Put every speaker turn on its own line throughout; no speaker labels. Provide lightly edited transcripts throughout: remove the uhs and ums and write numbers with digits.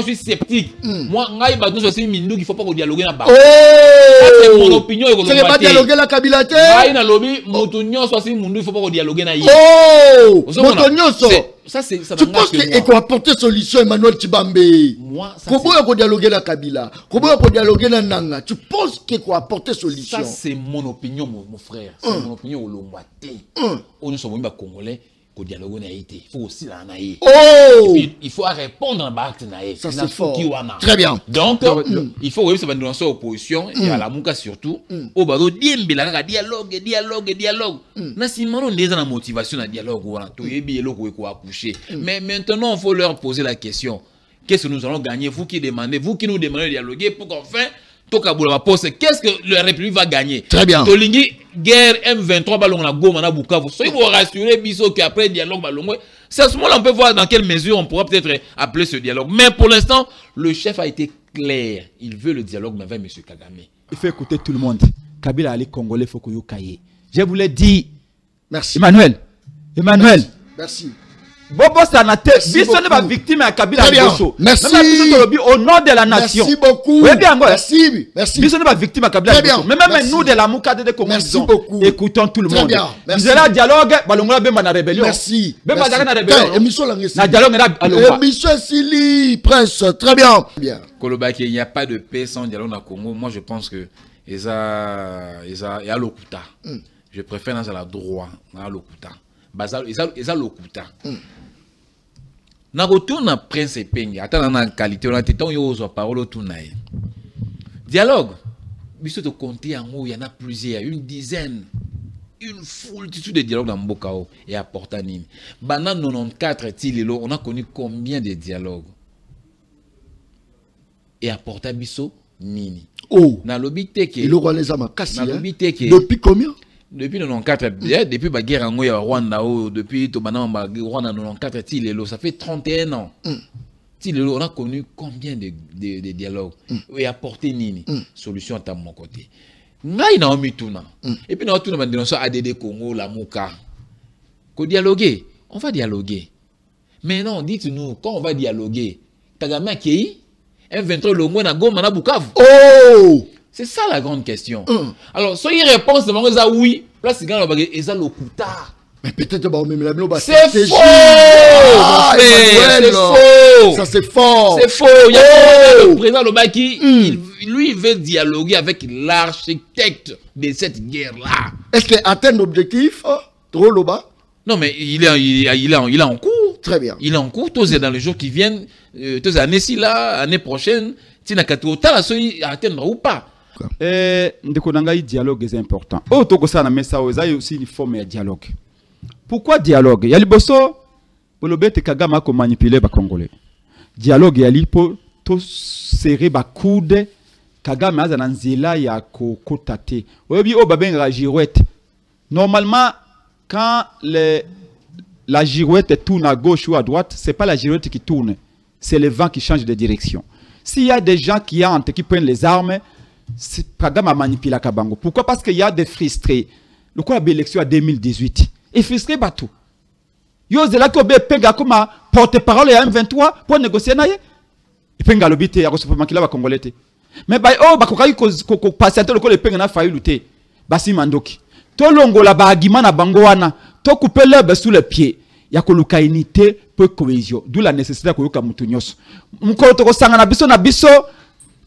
je suis sceptique. Moi, il ne faut pas qu'on dialogue.
Oh,
c'est mon opinion.
C'est pas dialoguer la Kabila.
Il faut pas qu'on dialogue.
Oh,
ça c'est
tu penses qu'il faut apporter solution Emmanuel Tshibambe?
Moi, ça
comment il faut dialoguer la Kabila? Comment il faut dialoguer la Nanga? Tu penses qu'il faut apporter solution?
Ça c'est mon opinion, mon frère. C'est mon opinion au Lombaté. Nous sommes Congolais. Pour dialoguer na été, il faut aussi la naïe.
Oh!
Il faut répondre à l'acte naïe.
Ça c'est fort.
Très bien. Donc, il faut que ça va dans son opposition et à la Mouka surtout. Au bado diembela dialogue. Na si maro ndeza na motivation na dialogue wana to yebi eloko ko accoucher. Mais maintenant, il faut leur poser la question. Qu'est-ce que nous allons gagner? Vous qui demandez, vous qui nous demandez de dialoguer pour qu'enfin qu'est-ce que la République va gagner?
Très bien.
Tolingi, guerre M23, ballon la Goma, na Bukavu. Soyez vous rassurer, Bisso, qu'après dialogue, ballon. C'est à ce moment-là, on peut voir dans quelle mesure on pourra peut-être appeler ce dialogue. Mais pour l'instant, le chef a été clair. Il veut le dialogue avec M. Kagame.
Il faut écouter tout le monde. Kabila Ali Congolais, il faut qu'il y ait. Je vous l'ai dit.
Merci.
Emmanuel.
Merci.
Bobo Sanate, Bisso n'est pas victime à Kabila Bosso.
Merci.
Au nom de la nation.
Merci beaucoup.
Oui, bien,
merci. Merci.
Bisso n'est pas victime à Kabila Bosso. Mais même nous de la Mouka de Congo, écoutons tout le monde.
Bien.
Merci. Vous allez dialogue, Balongola Bemba na rébellion.
Merci.
Bemba na rébellion.
Émission la récit.
Na dialogue na alonga.
Émission Sili, Prince. Très bien. Bien.
Kolobaki, il n'y a pas de paix sans dialogue dans le Congo. Moi, je pense que il y a l'Okuta. Je préfère dans la droit, dans l'Okuta. Il y a l'Okuta. Na retourne à Prince Epenge, attends dans la qualité, on a été tant yo parole autour na. Dialogue. Biso de compter en haut, il y en a plusieurs, une dizaine, une foultitude de dialogues dans Mbokao et à Portanine. Pendant 94 Tilelo, on a connu combien de dialogues? Et à Portabiso, Nini.
Oh.
Na lobité que.
Il aura les amas cassés.
Depuis
combien?
Depuis 94, depuis la guerre en Rwanda, depuis Rwanda 94, Tilelo, ça fait 31 ans. Tilelo, on a connu combien de dialogues et apporté Nini. Solution à mon côté. Ngai na omi tuna. Et puis na tuna bandinonso ADD Congo, la Mouka. Ko dialoguer, on va dialoguer. Mais non, dites-nous, quand on va dialoguer, Kagame Akei, M23 le moins na Goma na Bukavu.
Oh!
C'est ça la grande question. Alors, soyez réponse de ça oui. Là, c'est quand on va dire, et ça le Kuta.
Mais peut-être que même la
c'est faux!
C'est faux! Ça c'est fort!
C'est faux! Il y a le président Lobaki, lui, il veut dialoguer avec l'architecte de cette guerre-là.
Est-ce qu'il atteint l'objectif? Trop Loba?
Non, mais il est en cours.
Très bien.
Il est en cours. Tous dans les jours qui viennent, tous années-ci, là, année prochaine, tu n'as qu'à atteindre ou pas.
Le dialogue est important. Il y a aussi une forme de dialogue. Pourquoi dialogue? Il y a le bosso, le Kagame a manipulé les Congolais. Dialogue, il y a pour serrer les coudes. Kagame a un zéla ya kotate. Obi o baben la girouette. Normalement, quand la girouette tourne à gauche ou à droite, c'est pas la girouette qui tourne, c'est le vent qui change de direction. S'il y a des gens qui prennent les armes, Kagame a manipulé Kabango. Pourquoi? Parce qu'il y a des frustrés. Le quoi l'élection en 2018? Et frustré bateau. Yo zela ko be penga comme porte-parole ya M23 pour négocier naye. Et penga lobité ya ko makila ba congolais. Mais ba oh ba ko patienter le ko le penga na failli lutter. Basi mandoki. To longola ba argument na bango wana, to couper l'herbe sous les pieds. Ya ko luka unité pour cohésion. D'où la nécessité ko yoka mutu nyos. Mukolo to ko sanga na biso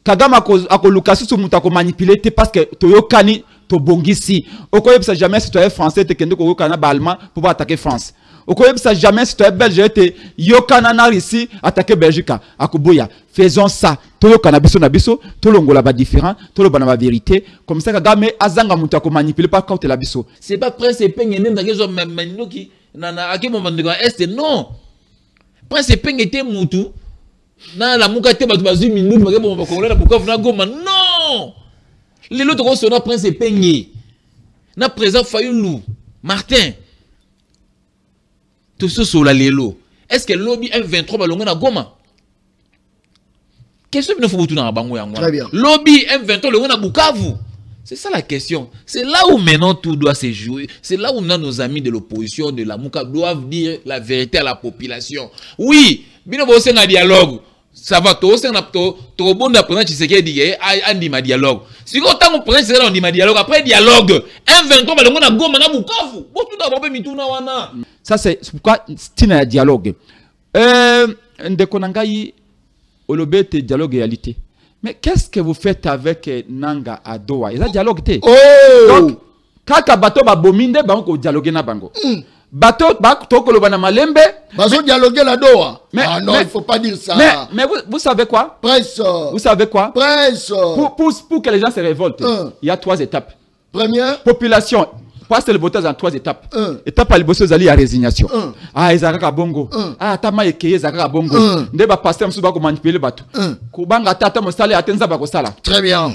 Kagame ako luka su mutu ko manipuler parce que to yokani to bongisi. Okoye bisa jamais si tu es français te kende ko yokana ba allemand pour attaquer France. Okoye bisa jamais si tu es belge te yokana na Russie attaquer Belgique. Akoboya. Faisons ça. To yokana biso na biso, to longola ba différent, to lo bana ba vérité. Comme ça Kagame azanga mutu ko manipuler pas quand la biso.
C'est pas Prince Epenge même dans zo manino qui nana à quel moment de est non. Prince Epenge était mutu. Na la Mouka te bazu minute ba bon ba Congolais na Bukavu na Goma. Non. Les autres sont na Prince Epenge. Na présent Fayulu, Martin. Tout ce sur la lelo. Est-ce que le lobby M23 va longa na Goma? Qu'est-ce que nous faut tout dans bango yango?
Très bien.
Lobby M23 longa na Bukavu. C'est ça la question. C'est là où maintenant tout doit se jouer. C'est là où nos amis de l'opposition, de la Mouka, doivent dire la vérité à la population. Oui, bino bosse na dialogue. Ça va, tout c'est un bon apprenant qui sait qu'il dit un dialogue. Si on t'a compris c'est un dialogue après dialogue. Un 23 balongo na goma na bukavu. Bon tout d'abord pe mituna wana.
Ça c'est pourquoi c'est un dialogue. Ndekonangai olobete dialogue réalité. Mais qu'est-ce que vous faites avec Nanga à Doha? Il y a dialogue té.
Oh.
Donc kaka bato ba bominde ba ko dialoguer na bango. Bateau, malembe.
Bazo dialoguer la Doha. Ah non, il faut pas dire ça.
Mais vous savez quoi?
Presse.
Vous savez quoi?
Presse.
Pour que les gens se révoltent, il y a 3 étapes.
Première.
Population. Passe le votage en 3 étapes. Étape à l'ibosio zali à résignation. Ah, Ezaka bongo. Ah, tama ekeye Ezaka bongo. Ndeba pasteur msuba ko manipuler batu. Kubanga tata mosale atenza ba ko sala.
Très bien.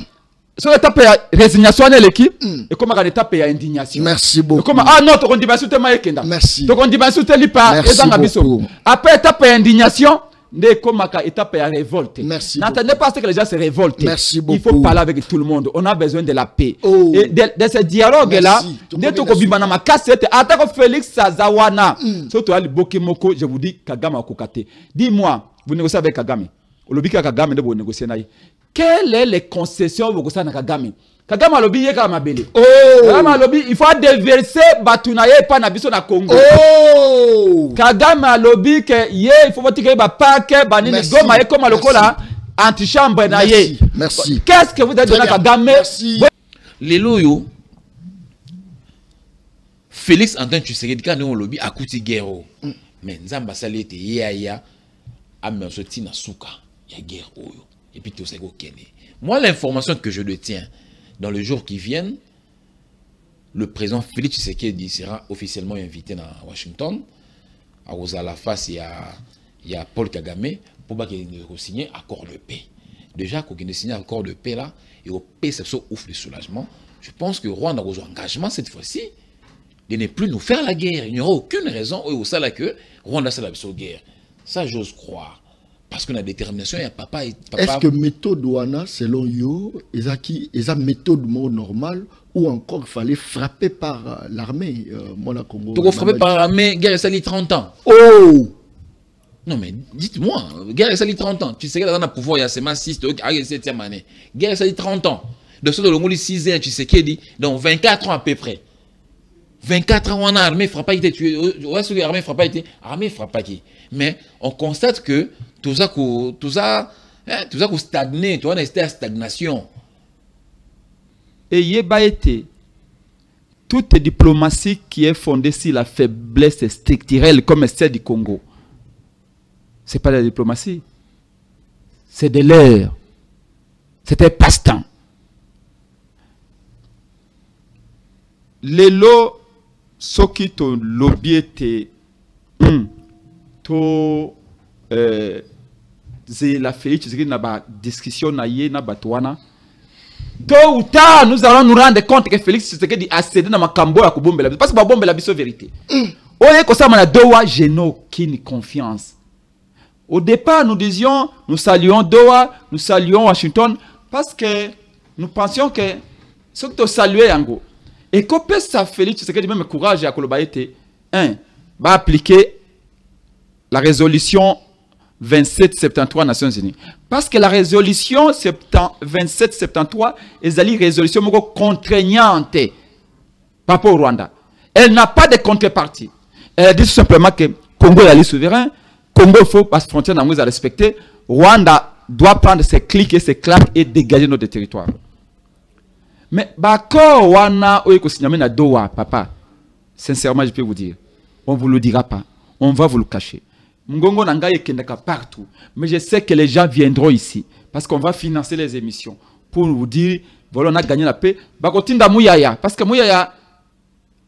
Sur l'étape de résignation de l'équipe, et comme à l'étape de indignation.
Merci beaucoup.
Comme ah non, ton dimension te maïkenda.
Merci.
Ton dimension te lipa.
Merci beaucoup.
Après l'étape d'indignation, comme à l'étape de révolte.
Merci.
N'attendez pas que les gens se révoltent.
Merci beaucoup.
Il faut parler avec tout le monde. On a besoin de la paix.
Oh.
Et de ce dialogue-là, dès que Bimana cassette, attaque Félix Sazawana. Surtout à Bokimoko, je vous dis Kagame Kokate. Dis-moi, vous négociez avec Kagame. Olobika Kagame de vous négocier naï. Quelles sont les concessions vous avez Kagame? Kagame a lobby Kamabele. Oh. Kagame a lobby, il faut déverser Batunaye pas na biso na Congo. Oh. Kagame a lobby que il faut voter que ba paquet banini goma e comme lokola antichambre na ye.
Merci.
Qu'est-ce que vous avez donné à Kagame?
Merci.
Les loyaux Félix Antoine Tshisekedi quand on lobby a kuti guerre. Mais nzamba salete ya amerçoti na suka ya guerre oyo. Et puis tout ça moi, l'information que je détiens dans le jour qui viennent, le président Félix Tshisekedi sera officiellement invité à Washington. À la face, il y a Paul Kagame pour signer accord de paix. Déjà, quand il a signé accord de paix là, et au paix, ça ouvre le soulagement. Je pense que Rwanda a un engagement cette fois-ci de ne plus nous faire la guerre. Il n'y aura aucune raison où ça là que Rwanda c'est la guerre. Ça, j'ose croire. Parce que la détermination, il y a papa et papa.
Est-ce que méthode Douana, selon yo, est une méthode normale ou encore il fallait frapper par l'armée Congo?
Tu frapper par l'armée, guerre est 30 ans.
Oh!
Non mais dites-moi, guerre est 30 ans. Tu sais que dans le pouvoir, il y a seulement 6, donc à la 7e année. Guerre est 30 ans. De ce que le 6 ans, tu sais qu'il dit, donc 24 ans à peu près. 24 ans, on a armée frappe pas été tué. Ouais, ce que l'armée frappe pas été. Armée frappe pas qui. Mais on constate que tout ça stagné, tu vois, on est à stagnation.
Et yeba été toute diplomatie qui est fondée sur la faiblesse structurelle comme celle du Congo. C'est pas de la diplomatie. C'est de l'air. C'était passe-temps. Les lots, ceux qui t'ont lobby étaient la Félix Tshisekedi na ba discussion na ye na batwana. Tôt ou tard, nous allons nous rendre compte que Félix Tshisekedi a cédé dans ma cambo à Kubombela. Parce que ma bombe la biso vérité. Oye comme ça na Doha, je n'ai aucune confiance. Au départ, nous disions, nous saluons Doha, nous saluons Washington, parce que nous pensions que ce que tu saluais Ango. Et qu'on peut ça Félix Tshisekedi même courage à Kolobaïté, va appliquer la résolution 2773 Nations Unies. Parce que la résolution 2773 est une résolution contraignante par rapport au Rwanda. Elle n'a pas de contrepartie. Elle dit tout simplement que Congo est souverain, Congo il faut pas se frontière à respecter, Rwanda doit prendre ses clics et ses claques et dégager notre territoire. Mais d'accord, Wana na Doha, papa, sincèrement je peux vous dire, on ne vous le dira pas, on va vous le cacher. Ngongo Nangaye Kendaka partout. Mais je sais que les gens viendront ici. Parce qu'on va financer les émissions. Pour vous dire, voilà, on a gagné la paix. Bakotinda Mouyaya. Parce que Mouyaya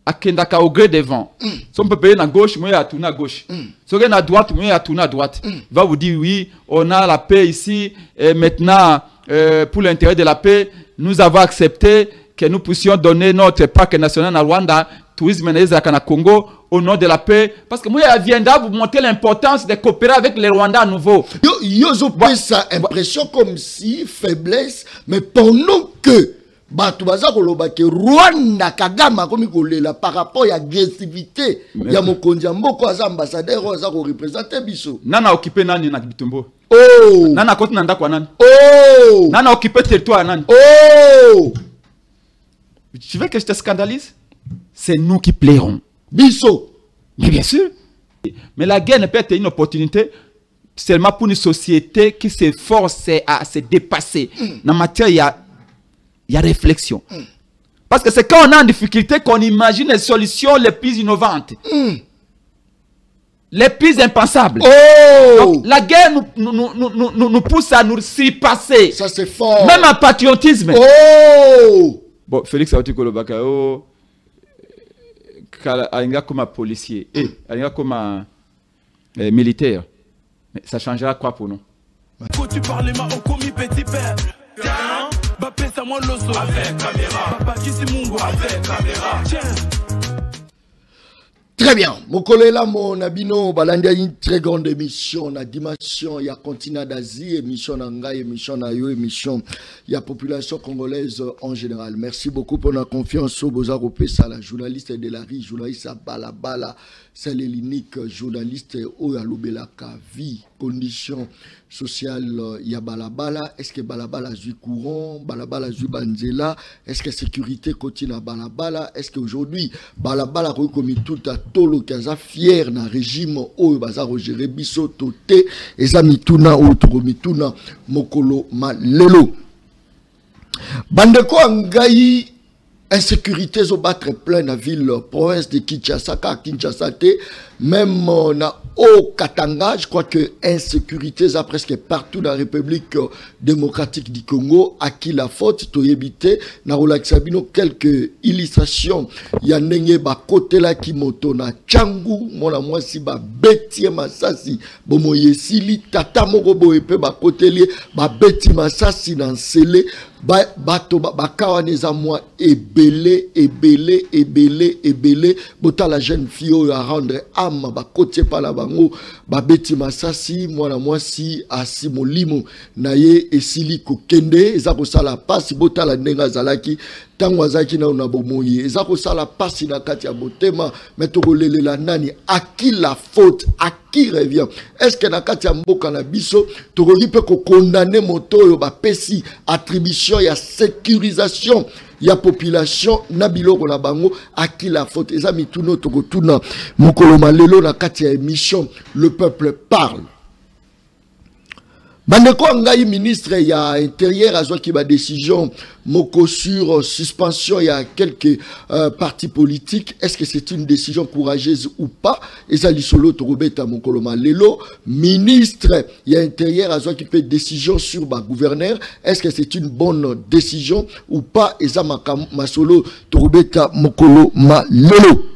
a Kendaka au gré des vents. Si on peut payer à gauche, Mouyaya tourne à gauche. Si on est à droite, Mouyaya tourne à droite. Il va vous dire, oui, on a la paix ici. Et maintenant, pour l'intérêt de la paix, nous avons accepté que nous puissions donner notre parc national à Rwanda, tourisme à Congo, au nom de la paix. Parce que moi, je viendra vous montrer l'importance de coopérer avec les Rwandais à nouveau.
Yo ça impression comme si faiblesse, mais pendant que Rwanda Kagame comme par rapport à l'agressivité, il y a mon ambassadeur qui représente Bisso.
Nana occupé nani na Bitumbo.
Oh.
Nana côté nanda kwa nani?
Oh.
Nana occupé territoire nani?
Oh.
Tu veux que je te scandalise? C'est nous qui plairons.
Bisso.
Mais bien sûr. Mais la guerre ne peut être une opportunité seulement pour une société qui s'efforce à se dépasser. Dans la matière, il y a réflexion. Parce que c'est quand on est en difficulté qu'on imagine les solutions les plus innovantes. Les plus impensables.
Oh.
Donc, la guerre nous pousse à nous surpasser.
Ça c'est fort.
Même en patriotisme.
Oh.
Bon, Félix Aouti Kolobaka, Alinga comme un policier, Alinga comme un militaire. Mais ça changera quoi pour nous?
Quand tu parles ma au commis petit père. Bappé ça moi l'osso. Avec caméra. Papa qui c'est mon gars. Avec caméra. Tiens.
Très bien. Mon collègue là, mon abino, balanda une très grande émission, la dimension, il y a continent d'Asie, émission d'Anga, émission d'Ayo, émission, il y a population congolaise en général. Merci beaucoup pour la confiance au Bozaro Pessa, la journaliste de la RI, journaliste à Balabala, c'est l'unique journaliste au Alobelaka, vie, conditions sociales, il y a Balabala. Est-ce que Balabala a eu courant, Balabala a eu Banzela, est-ce que sécurité continue à Balabala, est-ce qu'aujourd'hui, Balabala a reconnu tout à Tolo Kaza fier na régime au Bazaro Jérébiso Toté, et Zamituna ou Togomituna Mokolo Malelo. Bandeko Angaï, insécurité zo battre plein na ville province de Kinshasa, même na au Katanga, je crois que insécurité ça presque partout dans la République démocratique du Congo. À qui la faute? Toyebite na Rolakisabino quelques illustrations. Ya nenge ba côté la ki moto na Changu, mona mwasi ba beti masasi bomo yesili tata moko boye pe ba côté li ba beti masasi na nsele bato bakawaneza mwa ebele bota la jeune fille à rendre âme ba côté pa la bango ba beti masasi mwana mwasi asi molimo na ye esili kokende eza ko sala pasi bota la ndenga zalaki tango azaki na ona bomoyi eza ko sala pasi na kati ya botema metoko lelela nani à qui la faute, à qui revient? Est-ce que na kati ya mboka na biso tokoki pe ko condamner moto yo ba pesi attribution ya sécurisation ya population na biloko na bango à qui la faute? Eza mituno tokotuna mokolo malelo na kati ya émission Le Peuple Parle. Bandeko Angaï, ministre ya intérieur a qui ba décision moko sur suspension il y a quelques partis politiques. Est-ce que c'est une décision courageuse ou pas? Et ça lisolo torobeta mokolo malelo ministre ya intérieur a qui peut décision sur ba gouverneur. Est-ce que c'est une bonne décision ou pas? Et ça masolo torobeta mokolo malelo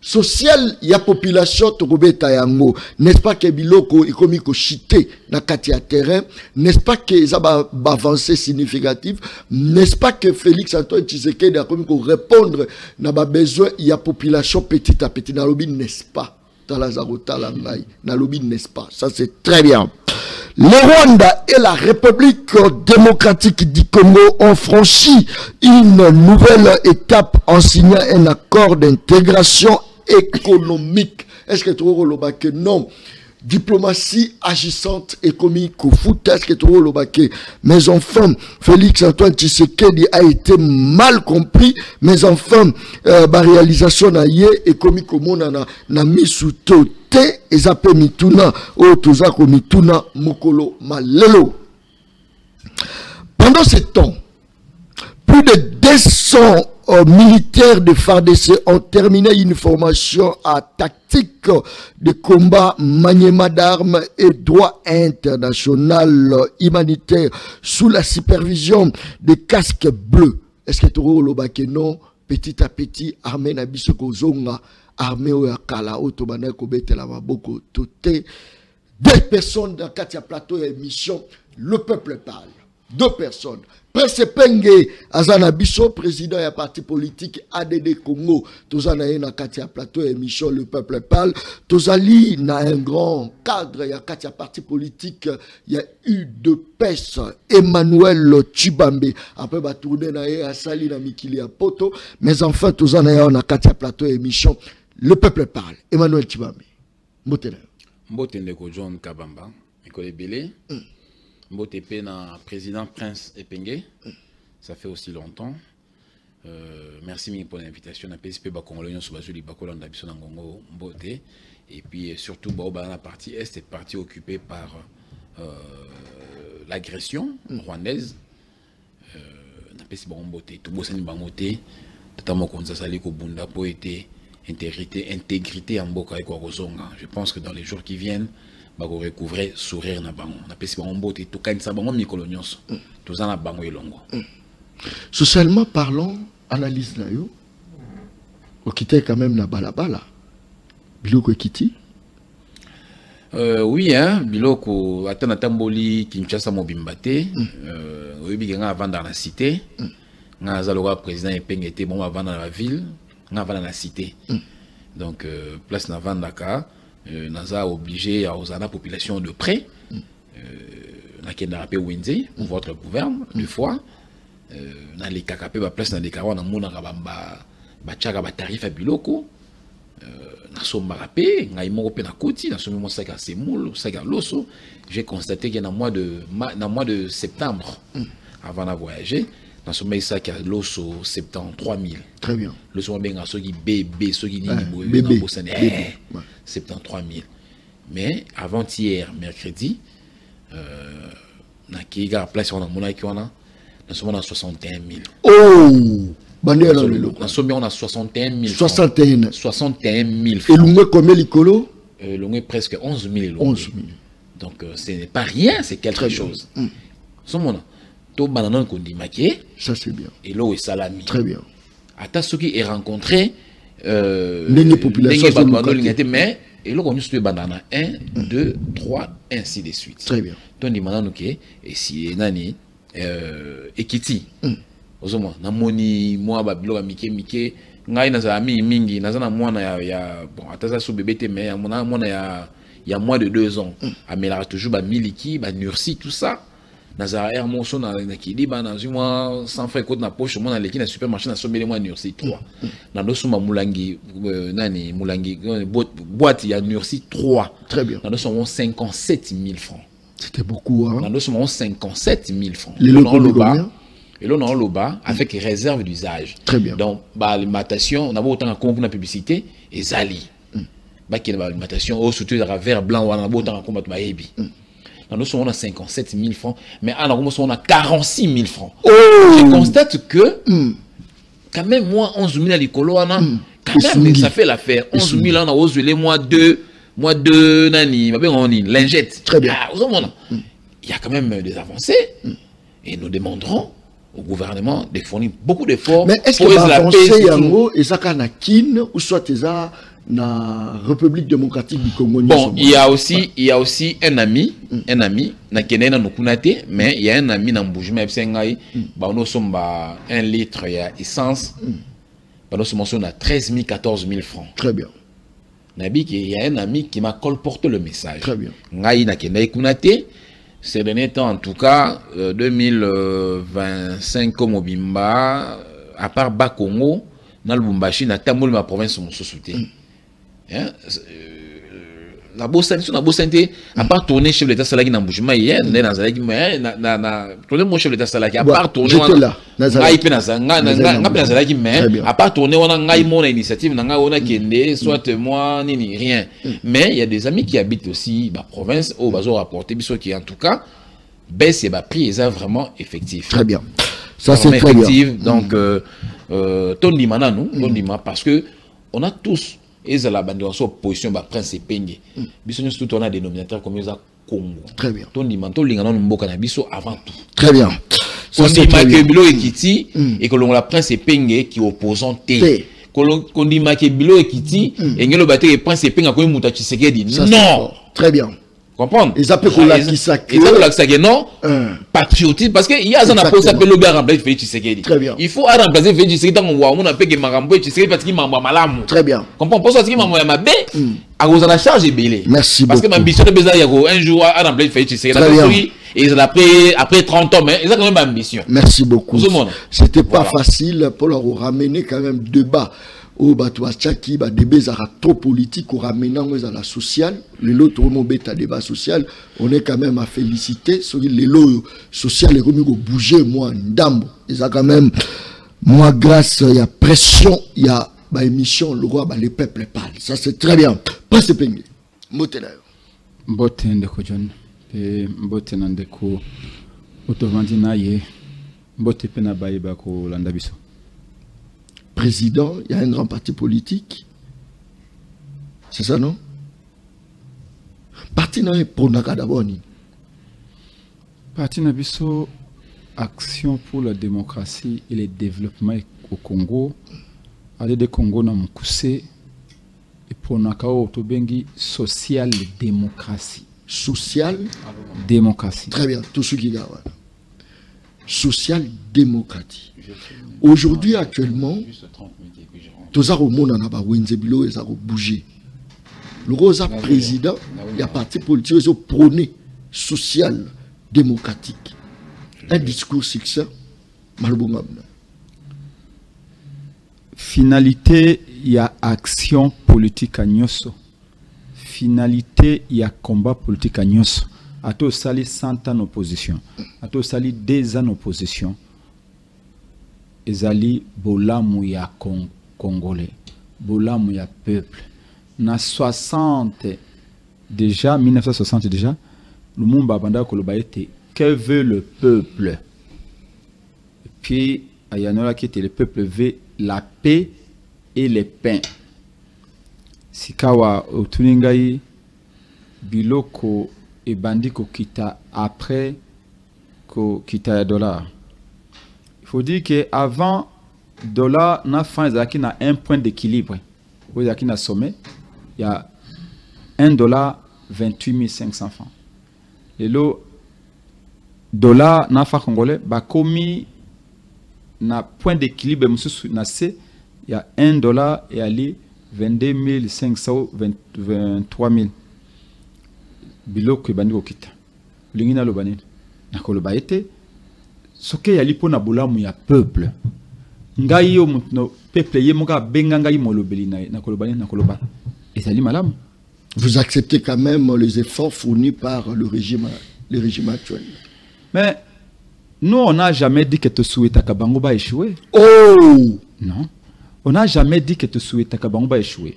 social ya population tokobeta yango, n'est-ce pas que biloko ekomi ko chité na kati ya terrain, n'est-ce pas que ça ba avancée significative, n'est-ce pas que Félix Antoine Tshisekedi a komi ko répondre na ba besoin ya population petit à petit na lobi, n'est-ce pas? Talazaro talangai na lobi, n'est-ce pas? Ça c'est très bien. Le Rwanda et la République démocratique du Congo ont franchi une nouvelle étape en signant un accord d'intégration économique. Est-ce que tu vois que non? Diplomatie agissante et comique au foot, est-ce que tu vois que mes enfants, Félix Antoine Tshisekedi a été mal compris, mes enfants, réalisation na ye et comique au monde na misuto te et zape mituna o tozako mituna mokolo malelo. Pendant ce temps, plus de 200 militaires de FARDC ont terminé une formation à tactique de combat, maniement d'armes et droit international humanitaire sous la supervision des casques bleus. Est-ce que tu vois que non? Petit à petit, armée na biso kozonga, armée o yakala otobana ko betela maboko toté. 2 personnes dans Katia Plateau et émission Le Peuple Parle. 2 personnes. Presse Penge Azana Bisso, président et parti politique ADD Congo. Tozana na Katia Plateau et émission Le Peuple Parle. Tozali na un grand cadre, il y a Katia parti politique, il y a eu de pes Emmanuel Tshibambe. Après va tourner na à Sali na Mikili à Poto. Mais enfin Tozana na Katia Plateau et émission Le Peuple Parle. Emmanuel Tshibambe. Mbotele.
Mbotele ko John Kabamba. Nicolas Belé. Mbotépé na président Prince Epenge. Ça fait aussi longtemps. Merci pour l'invitation. On a PSP Bakongolais sur Bazuli Bakolanda Bisonangongo Mboté. Et puis surtout, la partie Est est partie occupée par l'agression rwandaise. On a PSP Mboté. Tout Bossani Bangoté. Notamment quand ça s'allait au Bunda pour être intégrité en Boka et Korozonga. Je pense que dans les jours qui viennent, on va recouvrir sourire na bango. On a PSP Mboté. Tout quand ça bango mikolonios. Tout ça na bango elongo.
Socialement parlant, analyse na yo. Okité quand même na balabala. Biloko Ekiti.
Oui, hein, Biloko, Atana Tamboli, Kinshasa Mobimbate, oui, avant dans la cité, Nazaloga président Epenge était bon avant dans la ville, avant dans la cité. Donc, place Navan Dakar, Naza obligé à la population de près, Nakenda Rapé Wenze, pour votre gouverne, deux fois, dans les Kakapé, place dans les Kawa, dans Mouna Rabamba, Bachaka, Batarif à Biloko. J'ai constaté qu'il y a un mois de septembre, avant de voyager, dans ce mois ça l'osso 73 000.
Très bien.
Le soir bien ceux qui bébé, ceux qui 73 000. Mais avant-hier, mercredi, na place on a mon nous sommes à 61 000.
Oh!
On a 61 000.
61
000 francs.
Et l'ongé combien l'icolo?
L'ongé presque 11 000.
11 000.
Donc ce n'est pas rien, c'est quelque chose. Tout bananon qu'on dit maqué.
Ça c'est bien.
Et l'eau est salami.
Très bien.
Attends ceux qui est rencontré.
Les populations.
Mais et l'eau qu'on utilise banana 1, 2, 3, ainsi de suite.
Très bien.
Donc dit maintenant et si nani Ekiti. Ozoma na moni moi babilo ba mike ngai na za ami mingi na za na mwana ya bon ataza sou bébé te mais mwana ya moins de 2 ans amela toujours ba miliki ba nursi tout ça na za air monso na kidi ba na moi sans faire côté na poche moi na leki na supermarché na sombele moi nursi 3 na do suma mulangi nani mulangi boîte ya nursi 3.
Très bien.
Na do suma 57 000 francs.
C'était beaucoup hein.
Na do suma 57 000 francs.
Les locaux de combien?
Et là, on a le bas avec réserve d'usage.
Très bien.
Donc, l'alimentation, on a autant de compte de publicité et Zali. L'alimentation, surtout le vert blanc, on a autant de compte de Maïbi. Nous sommes à 57 000 francs, mais on a 46 000 francs.
Oh!
Je constate que, quand même, moi, 11 000 à l'écolo, quand même, ça fait l'affaire. 11 000, on a osé mois 2, nani, lingette.
Très bien.
Il y a quand même des avancées, et nous demanderons au gouvernement de fournir beaucoup d'efforts.
Mais est-ce que l'avancée yango et ça kana kin ou soit eza na République démocratique du Congo?
Bon, il y a aussi un ami na kenena no kunate, mais il y a un ami na Mbujima Epsengai, ba no somba 1 litre ya essence. Ba no somba na 13 000 14 000 francs.
Très bien.
Nabi il y a un ami qui m'a colporté le message.
Très bien.
Ngai na kenai kunate. Ces derniers temps, en tout cas, 2025 comme au Bimba, à part Bakongo, dans le Bumbashi, dans Tamoul, ma province, mon sous-souté. La Bossante, à part tourner chef de l'État Salaki dans Boujima hier, tourner mon chef de l'État Salaki, à part tourner, à part tourner, on a mon initiative, on a Kende, soit moi, ni rien. Mais il y a des amis qui habitent aussi la province, au Bazo rapporté, qui en tout cas, baisse et prix, ils sont vraiment effectifs.
Très bien. Ça c'est très bien.
Donc, Tony Manano, parce que on a tous. Et ça la bande en opposition ba prince Epenge. Biso nous tout on a dénominateur comme ça Congo.
Très bien.
Ton limanto lingana mboka na biso avant tout.
Très bien.
Ça c'est Makebilo Ekiti et que l'on la prince Epenge qui opposant T. Qu'on dit Makebilo Ekiti et ngelo baté prince Epenge ko muta Tshisekedi. Non.
Très bien.
Comprendre?
Ils appellent pour la Kisake.
Ils appellent la Kisake non. Patriotisme parce que il y a un appel s'appelle le gars remplacer Félix Tshisekedi.
Très bien.
Il faut remplacer Félix Tshisekedi dans on appelle que Marambo Tshisekedi parce qu'il m'a malamu.
Très bien.
Comprends pas ça qu'il m'a mabe à cause de la charge est belé.
Merci
parce
beaucoup.
Que ma ambition de besoin il y a un jour à remplacer Félix Tshisekedi. Et après 30 ans mais ils ont quand même ambition.
Merci beaucoup. C'était pas facile pour leur ramener quand même débat au Batouachaki, débat trop politique, au ramenant à la sociale. Les lots, à débat social, on est quand même à féliciter. Les lots sociaux, les remis au bouger, moi, d'ambo. Ils ont quand même, moi, grâce, il y a pression, il y a émission, le roi, les peuples parlent. Ça, c'est très bien. Pas ce pengue. Motena.
Mbote ndeko John. Mbote ndeko Otovandi na ye. Mbote pena baïba ko landabiso.
Président, il y a un grand parti politique. C'est ça, non? Parti n'a pour d'abord.
Parti Nabiso, Action pour la démocratie et le développement au Congo. Aller de Congo na mukuse et pour nakao tobengi social démocratie.
Social
démocratie.
Très bien, tout ce qui est social démocratie. Aujourd'hui, actuellement, tous les monde en a Wenzebilo et ça a bougé. Le rose président, il y a parti politique qui prôné social démocratique. Un discours succès, malbon.
Finalité, il y a action politique à Nyoso. Finalité, il y a combat politique à Nyoso. A tout sali 100 ans opposition. A tout sali 2 ans opposition. Ezali bolamu ya Congolais. Bolamu ya peuple. Na 60 déjà, 1960 déjà, le monde babanda koloba était que veut le peuple. Et puis, ayanola qui était le peuple veut la paix et le pain. Sikawa otuningai biloko et bandiko kita après ko kita ya dollar. Il faut dire que avant dollar na fin zaki na un point d'équilibre. Vous zaki na sommet, il y a $1 28 500 francs. Et le dollar na fa congolais ba komi na point d'équilibre mususu na C, il y a $1 et ali 22 500 23 000 biloko bandi okita lingina lo banini na koloba ete soke yali pona bolamu ya peuple ngai yo mutno peuple ye moka benga ngai molobeli na koloba na koloba ezali malamu.
Vous acceptez quand même les efforts fournis par le régime actuel.
Mais nous on n'a jamais dit que te souhaita kabango ba échouer.
Oh
non, on n'a jamais dit que te souhaita kabango ba échouer.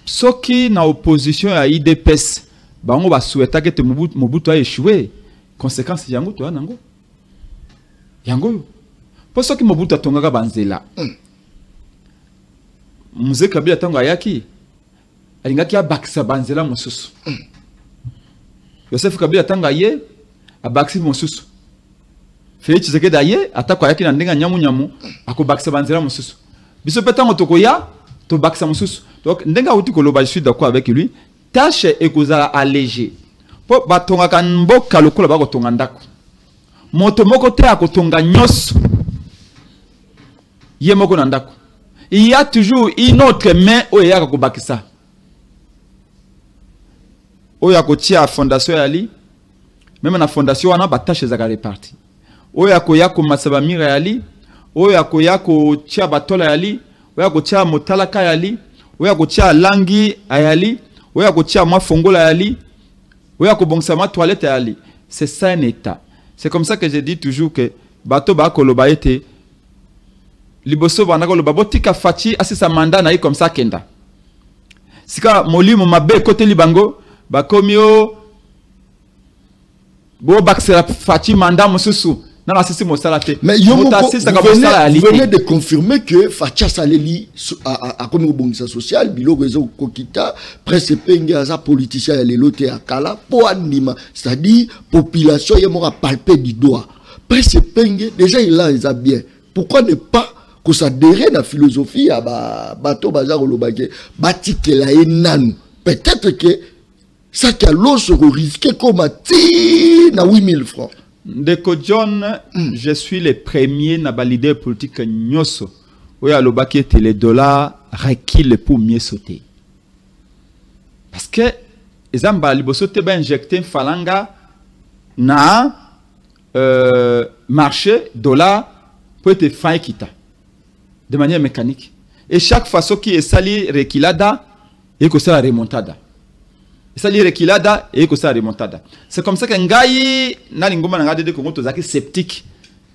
Soki na opposition à IDPS bango ba souhaita que te Mobutu a échoué. Conséquence yango to nango. Yango. Pour soki Mobutu atongaka banzela. Mzee Kabila tango ayaki alingaki abakisa banzela mosusu. Joseph Kabila tango aye abakisi mosusu. Félix Tshisekedi aye atako ayaki na ndenga nyamu akobakisa banzela mosusu. Biso petango tokoya to bakisa mosusu. Donc ndenga uti koloba je suis d'accord avec lui. Tâche ekozala allégée. Po batonga kanboka lokola bako tonga ndako. Moto moko te akotonga nyos. Ye moko na ndako. Il y a toujours une autre main où il y a kobakisa. Oya kotia fondation yali. Même na fondation wana ba tâche za réparti. Oya koya ko masabamira yali. Oya koya ko tia batola yali. Oya ko tia motalaka yali. Oya ko tia langi ayali. Oya ko tia mwa fongola yali. Oya ko bongsa ma toilette yali. C'est ça un état. C'est comme ça que je dis toujours que bato ba koloba ete liboso bana koloba botika fachi asisa manda na comme ça kenda. Sika molimo mabe côté libango ba komio bo baksera fachi manda mususu.
Mais vous venez de confirmer que Facha Saleli a comme bonisa social, bilo rezo kokita, presse penga za politicien les loté à Kala pour anima, c'est-à-dire population y mora palper du doigt. Presse penga déjà il a les bien. Pourquoi ne pas que ça déraine la philosophie à bateau bazar au lobake, bati que la enanu. Peut-être que ça qui a l'os risqué comme à 8000 francs.
Ndeko John, je suis le premier na leader politique nyoso. Oya lobaki ete les dollars reculent pour mieux sauter. Parce que ezamba liboso te ba injecter falanga na marché dollar pour être fin kita de manière mécanique. Et chaque fois qui est sali reculada et que ça remontada. Sali reculada et que ça remontada. C'est comme ça que ngai na lingoma na ngade de Congo tozaki sceptique.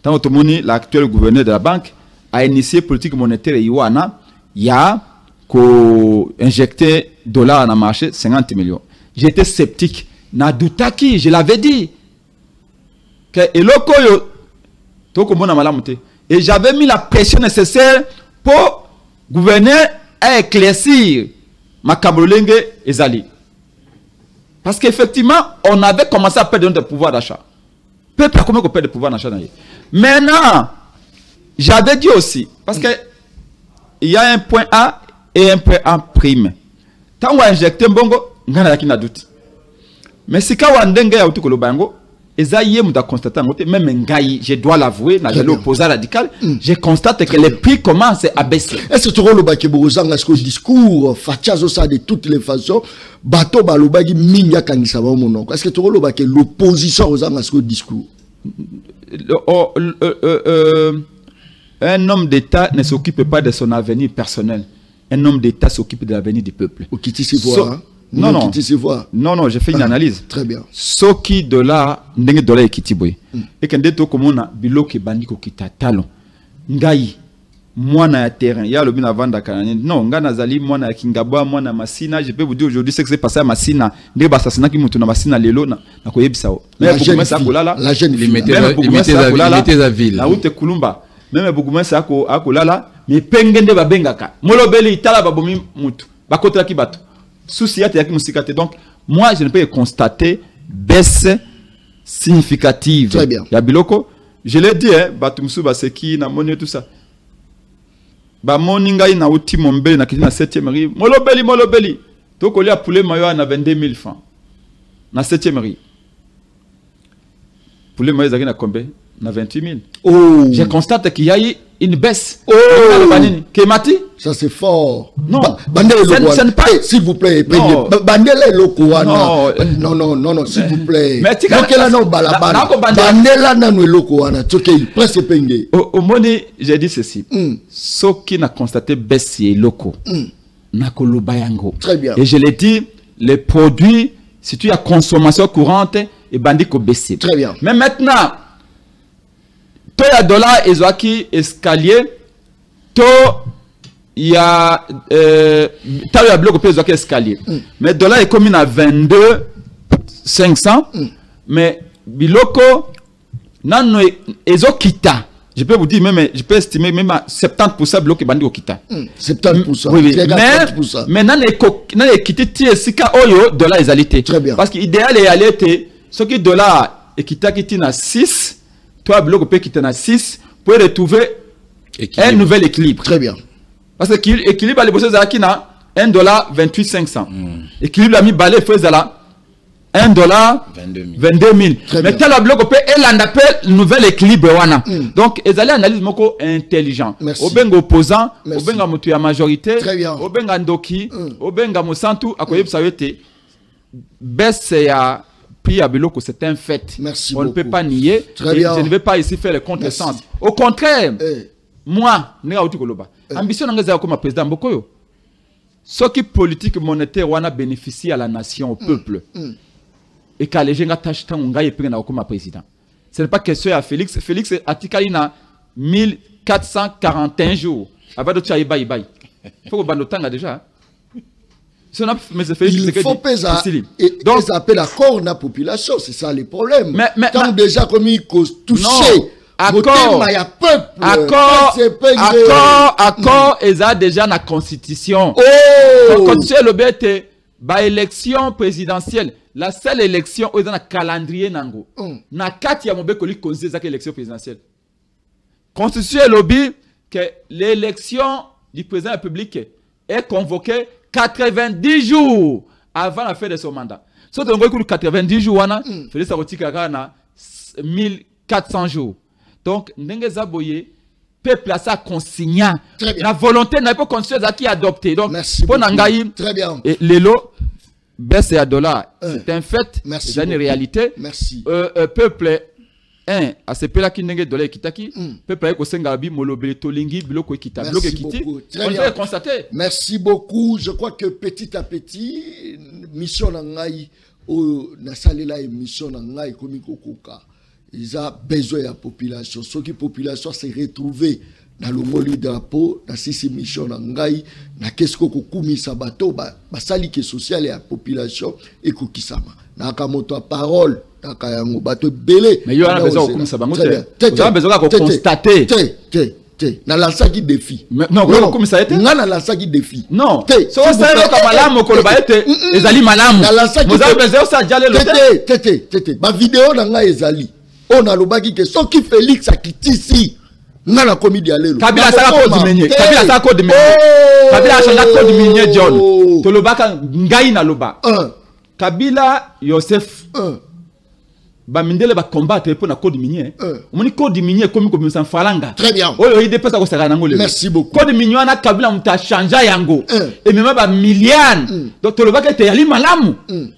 Tant que l'actuel gouverneur de la banque a initié politique monétaire Iwana, il y a injecté dollars dans le marché 50 millions. J'étais sceptique. Na doutaki, je l'avais dit. Que et j'avais mis la pression nécessaire pour gouverner à éclaircir ma Kabolenge et Zali. Parce qu'effectivement, on avait commencé à perdre notre pouvoir d'achat. Peuple a combien qu'on perd de pouvoir d'achat? Maintenant, j'avais dit aussi, parce que il y a un point A et un point A prime. Tant qu'on a injecté un bongo, on a un doute. Mais si quand on a un dengue, même je dois l'avouer, j'ai l'opposé radical, je constate que les prix commencent à baisser.
Est-ce que tu as le discours de toutes les façons, bateau balobagi minya kanisa ba mono? Est-ce que tu as l'opposition aux discours?
Un homme d'État ne s'occupe pas de son avenir personnel. Un homme d'État s'occupe de l'avenir du peuple. Non, j'ai fait une analyse.
Très bien.
Ce qui de là, n'est de là et qui et quand tu comme on a biloke bandiko kita talon. Ngai, moi na terrain. Il y a le bin avant d'Akanani. Non, ngana zali, moi na Kingaba, moi na Massina. Je peux vous dire aujourd'hui ce que c'est passé à Massina. N'est pas ça, c'est qui moutou na Massina lelo na koyebisao.
La jeune fille.
Mettez la ville.
La route Kulumba. Même beaucoup moins ça à Kolala. Mais pengende babengaka. Molobeli itala babomi mutu. Bakotra ki bato. Donc, moi, je ne peux constater baisse significative.
Très bien.
Yabiloko, je l'ai dit, Batumsu, Baseki, Namoni, tout ça. Bamoninga, na outi Mombele, na kiti na 7e rive. Molobeli. Donc, on a poulet mayo na 22 000 francs. Na 7e rive. Poulet mayo, na combien? Na 28 000.
Oh.
Je constate qu'il y a eu une baisse.
Oh.
Kemati?
Ça c'est fort.
Non.
S'il vous plaît. Bandele loko. Non, s'il vous plaît.
Mais tu
Bandela nanu loko wana. Tokei presque penge.
Au moni, j'ai dit ceci. Ceux qui n'a constaté baisse loko. Nakolo bayango.
Très bien.
Et je l'ai dit, les produits, si tu as consommation courante, et bandiko baissé.
Très bien.
Mais maintenant, toi il y a dollar et zoaki escalier, toi il y a bloc au zoaki escalier. Mais dollar est commis à 22 500, mais biloko nano ezokita. Je peux vous dire même, je peux estimer même à 70% bloc bandi okita.
70%.
Oui. Mais nan est quitté sika oyo dollar ezalité.
Très bien.
Parce que idéal est aller ce qui dollar et kita na 6. Toi, bloc peut quitter à 6 pour retrouver un nouvel équilibre.
Très bien.
Parce que l'équilibre, les bosses qui na $1,28 500. Équilibre a mis balai fait là $1,22 000. Mais tel bloc peut elle en appelle nouvel équilibre wana. Donc ils allaient analyse moko intelligent. Au benga opposant, au benga mutu ya majorité, au benga ndoki, au benga mosantu akoyeb sawete baisse ya prix à Biloko, c'est un fait.
Merci
on
beaucoup.
Ne peut pas nier. Je ne vais pas ici faire le contresens. Au contraire, moi, ambition comme président Bokoyo. Ce qui politique monétaire on a bénéficié à la nation, au peuple. Et quand les gens tâchent tant comme président. Ce n'est pas question à Félix. Félix a ticali na 1441 jours. Avant de faire bail. Il faut que vous déjà.
Il faut peser et donc ça appelle accord la population, c'est ça le problème.
Mais
quand déjà comme il cause touché
accord ils a déjà la constitution. La constitution le bête ba élection présidentielle, la seule élection où ils ont un calendrier nango. Na 4 ya mobe koli konzi za élection présidentielle. Constitution lobby que l'élection du président de la République est convoquée 90 jours avant la fin de son mandat. Si on a 90 jours, Félix Sarotika na 1400 jours. Donc, Ndenge Zaboye peut placer à consignant. La volonté n'a pas constitué qui adopté. Donc, pour Nangaï,
très bien.
Et l'élo, baisse à dollar, c'est un fait, c'est une réalité.
Merci.
Peuple un asepela ki ndenge dollar kitaki peuple ko senga bi molobele tolingi biloko ekita biloko ekiti on peut constater.
Merci beaucoup. Je crois que petit à petit mission na ngai o na salela émission na ngai komi kokoka ils a besoin de la population. Ce qui population s'est retrouvée dans le moli drapeau, dans ces missions na ngai, na qu'est-ce que kokumi sabato ba sali que social et la population et kokisama. Na kamoto parole, na kayango bato belé.
Mais il y a besoin kokumi sabango te. Vous avez besoin de constater.
Na lança qui défi.
Non, comme ça été.
Na lança qui défi.
Non. So ça est comme malamu ko ba ete ezali malamu. Vous avez besoin ça diale
le. Ba vidéo na ngai ezali. On a lobaki que so ki Félix akitisi. Ngana komi dialelo.
Kabila sala code minier. Kabila sala code minier. Kabila sala code minier John. To lobaka ngai na loba. Kabila Yosef. Ba mindele ba combattre pour na code minier. Omoni code minier komi komi sans falanga.
Très bien.
Oyo ide pesa ko sala nango le.
Merci beaucoup.
Code minier na Kabila muta chanja yango. Et même ba milliard. Donc to lobaka te yali malamu.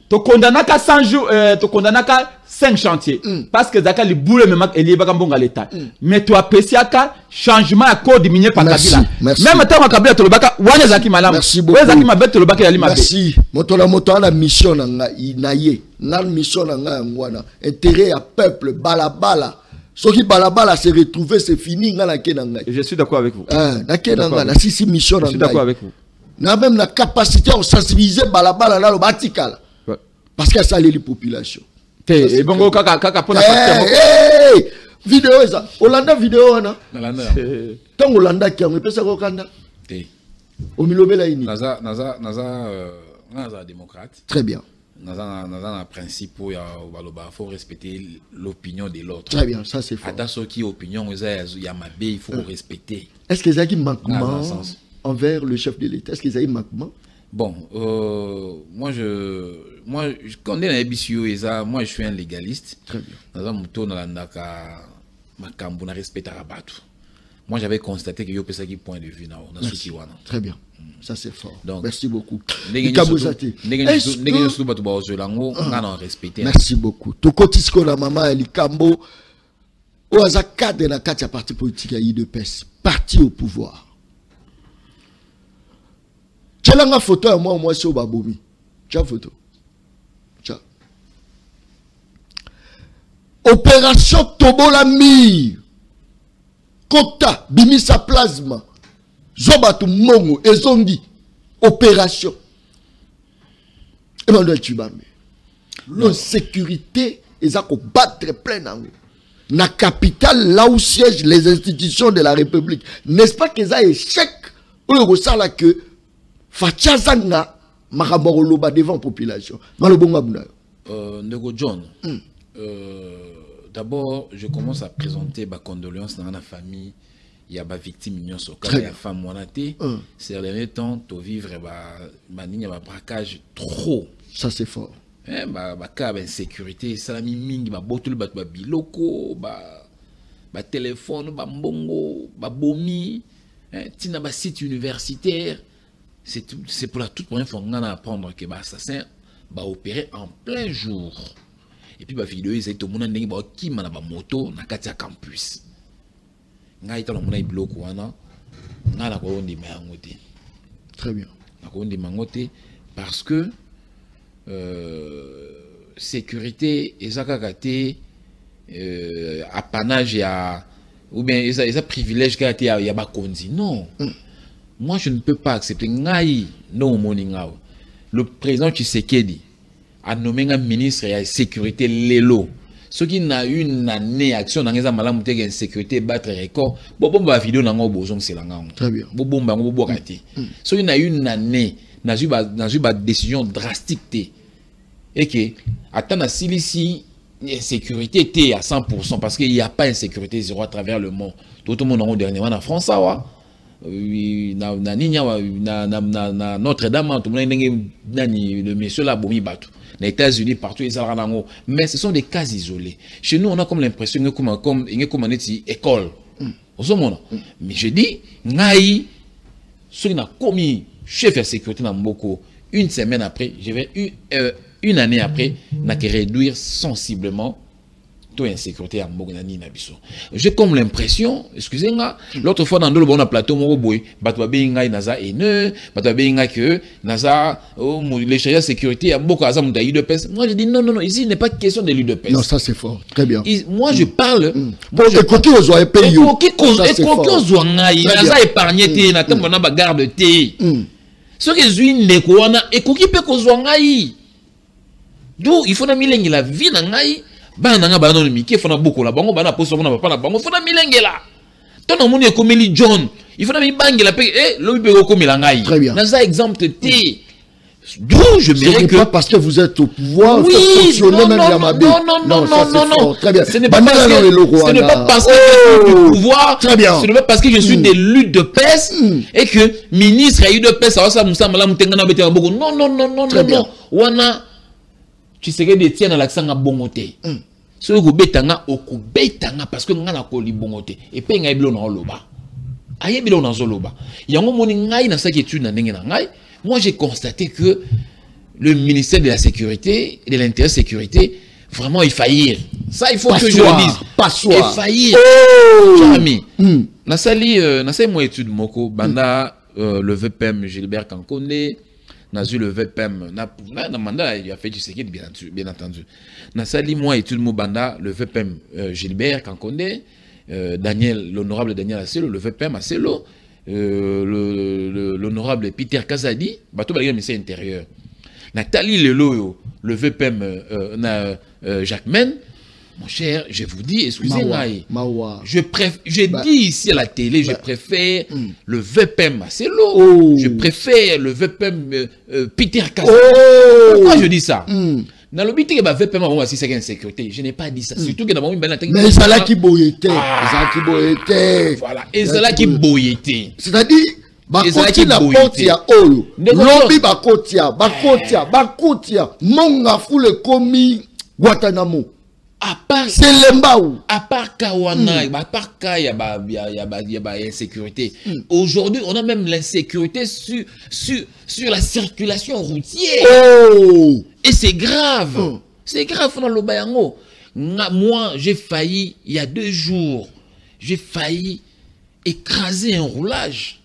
To kondanaka 100 jours to kondanaka 5 chantiers. Parce que Zaka li boule même Elie Bakambonga l'État. Mais tu apprécies qu'un changement à code minier par Kabila. Même temps Kabila to le baka wana Zaki malam.
Merci beaucoup.
Zaki mabet to le baka yali mabe.
Merci. Motola la mission na inaye. Na mission na ngwana. Intérêt à peuple balabala. Ce qui balabala se retrouver c'est fini ngana kenanga.
Je suis d'accord avec vous.
Na kenanga na sisi mission na.
Je suis d'accord avec vous.
Na même la capacité à sensibiliser balabala là le batikala. Parce que ça les populations.
Et bon, kaka pour la
vidéo ça. Hollanda vidéo na.
Hollanda.
Tant Hollanda qui a me pesa ko kanda. Au milobela ini.
Naza démocrate.
Très bien.
Naza un principe où il faut respecter l'opinion de l'autre.
Très bien, ça c'est fort.
Ata soki opinion il y a mabe, il faut respecter.
Est-ce que ça qui manquement envers le chef de l'État? Est-ce que ça y manquement?
Bon, moi quand on est dans les BCO, moi je suis un légaliste.
Très bien.
Moi j'avais constaté que y a un point de vue.
Très bien. Ça c'est fort.
Donc,
merci beaucoup.
Merci
beaucoup. Tokotisko na mama Elikambo. Oaza cadre na kati ya parti politique ya IDPS, parti au pouvoir. Tu as une photo à moi sur Baboumi. Tu as une photo. Opération Tobolami. Kota, Bimisa Plasma. Zobatu Mongo, Ezondi. Opération. Et maintenant, tu vas l'insécurité, ils ont battre plein en la capitale, là où siègent les institutions de la République. N'est-ce pas qu'ils ont échec? Ou ça que Fachazanga Maramoroloba devant la population.
Nego John, d'abord, je commence à présenter ma condoléance dans la famille. Il y a des victimes, il y a des femmes, ces derniers temps, tu vivre un braquage trop.
Ça, c'est fort.
Cas d'insécurité, salami mingi, botul biloko, téléphone, mbongo, bomi, tina site universitaire. C'est pour la toute première fois qu'on a apprendre que l'assassin va opérer en plein jour. Et puis, la vidéo, ils étaient tout le monde qui m'a na moto na katia campus. Nga ita na mona ibloko wana, nga na ko ndi mangote.
Très bien.
Na ko ndi mangote parce que sécurité ezaka te apanage ya ou bien eza privilège ka te ya ba konzi. Non. Moi, je ne peux pas accepter. Le président Tshisekedi a nommé un ministre de la sécurité Lelo. Ce qui n'a eu une année action dans les amalams de sécurité battre record. Bon, bah vidéo n'a pas besoin c'est là.
Très bien.
Bon, bah on va rater. Ce qui n'a eu une année, n'a eu une décision drastique. Et que attends à Silici sécurité était à 100% parce qu'il n'y a pas une sécurité zéro à travers le monde. Tout le monde en dernièrement en France ça va. Notre-Dame, tout le monde le monsieur là, bomi bateau. Les États-Unis, partout, ils ont. Mais ce sont des cas isolés. Chez nous, on a comme l'impression que comme une école. Mais je dis, Naï, ce qui a commis chef de sécurité dans Mboko, une semaine après, une année après, n'a que réduire sensiblement to insécurité à Mbogani Nabiso. J'ai comme l'impression, excusez-moi, l'autre fois dans le bon plateau mon boy, batwa benga naza ene, batwa benga que naza les chargés de sécurité à beaucoup à Zamunda UDPS. Moi je dis non non non, ici il n'est pas question de l'UDPS.
Non, ça c'est fort. Très bien.
Moi je parle
pour que coquille aux oies payé.
Coquille aux oies naza épargné té na tembo na bagarde té. Ce que zui nekwana et coquille peut aux oies. Donc il faut na milengi la vie na ngai. Bana nga bana no miki fona beaucoup la bango bana poso na papa na bango fona milengela to na moni ekomeli John il faut na mi bangela pe lobi pe komela ngai na za exemple te d'où je mérite que
pas parce que vous êtes au pouvoir
oui,
fonctionner même la mabe
non
très bien
ce n'est pas parce que je suis au pouvoir
très bien
ce n'est pas parce que je suis des luttes de peste et que ministre a eu de peste ça musa mala mutenga na bete beaucoup non wana tu sais que des tiens dans l'accent à bongoté. Ce que vous bétanga au kubetanga parce que ngana ko li bongoté et pe ngai bilo na loba. Aye bilo na zoloba. Yango moni ngai na sa étude na ndenge na ngai. Moi j'ai constaté que le ministère de la sécurité et de l'intérieur sécurité vraiment il faillir. Ça il faut que je le dise. Il faillir. Ami. Na sali moi étude moko banda le VPM Gilbert Kankonde. N'a eu le VPM, n'a mandat, il a fait du sécurité, bien entendu. N'a sali moi et tout le monde banda, le VPM Gilbert Kankonde, Daniel, l'honorable Daniel Asselo, le VPM Asselo, l'honorable Peter Kazadi, bateau balé ministère intérieur. Nathalie Lelo, le VPM Jacques Men. Mon cher, je vous dis, excusez-moi, je dis ici à la télé, je préfère le VPM Asselo, je préfère le VPM Peter Kazadi. Pourquoi je dis ça? Dans le but que le VPM a aussi c'est insécurité, je n'ai pas dit ça. Surtout que dans le moment
mais c'est là qui boyétait.
Voilà, et c'est là qui boyétait.
C'est-à-dire, bakoti la porte ya olo. Lobby bakotia, monga fule komi Guantanamo.
À part
Selembaou,
à part Kawana, à part Kaya, y a insécurité. Aujourd'hui, on a même l'insécurité sur la circulation routière. Et c'est grave. C'est grave dans le Bayango. Moi, j'ai failli, il y a 2 jours, j'ai failli écraser un roulage.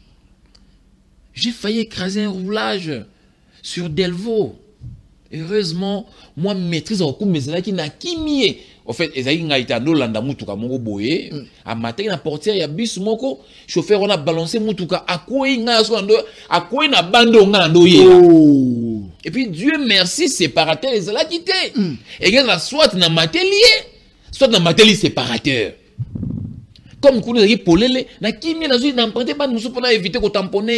J'ai failli écraser un roulage sur Delvaux. Heureusement, moi, maîtrise au coup, mais c'est là qui n'a kimie. En fait, Ezaï n'a été à Nolanda Moutouka Mongo Boye. À matin, la portière, il y a bus moko. Chauffeur, on a balancé Moutouka. À quoi il n'a bando ngandoye. Et puis, Dieu merci, séparateur, ils ont la quitté. Et il y a soit dans matelier, soit dans matelier séparateur. Comme nous avons dit, Polele, na kimie, n'a emprunté pas nous pour éviter qu'on tamponne.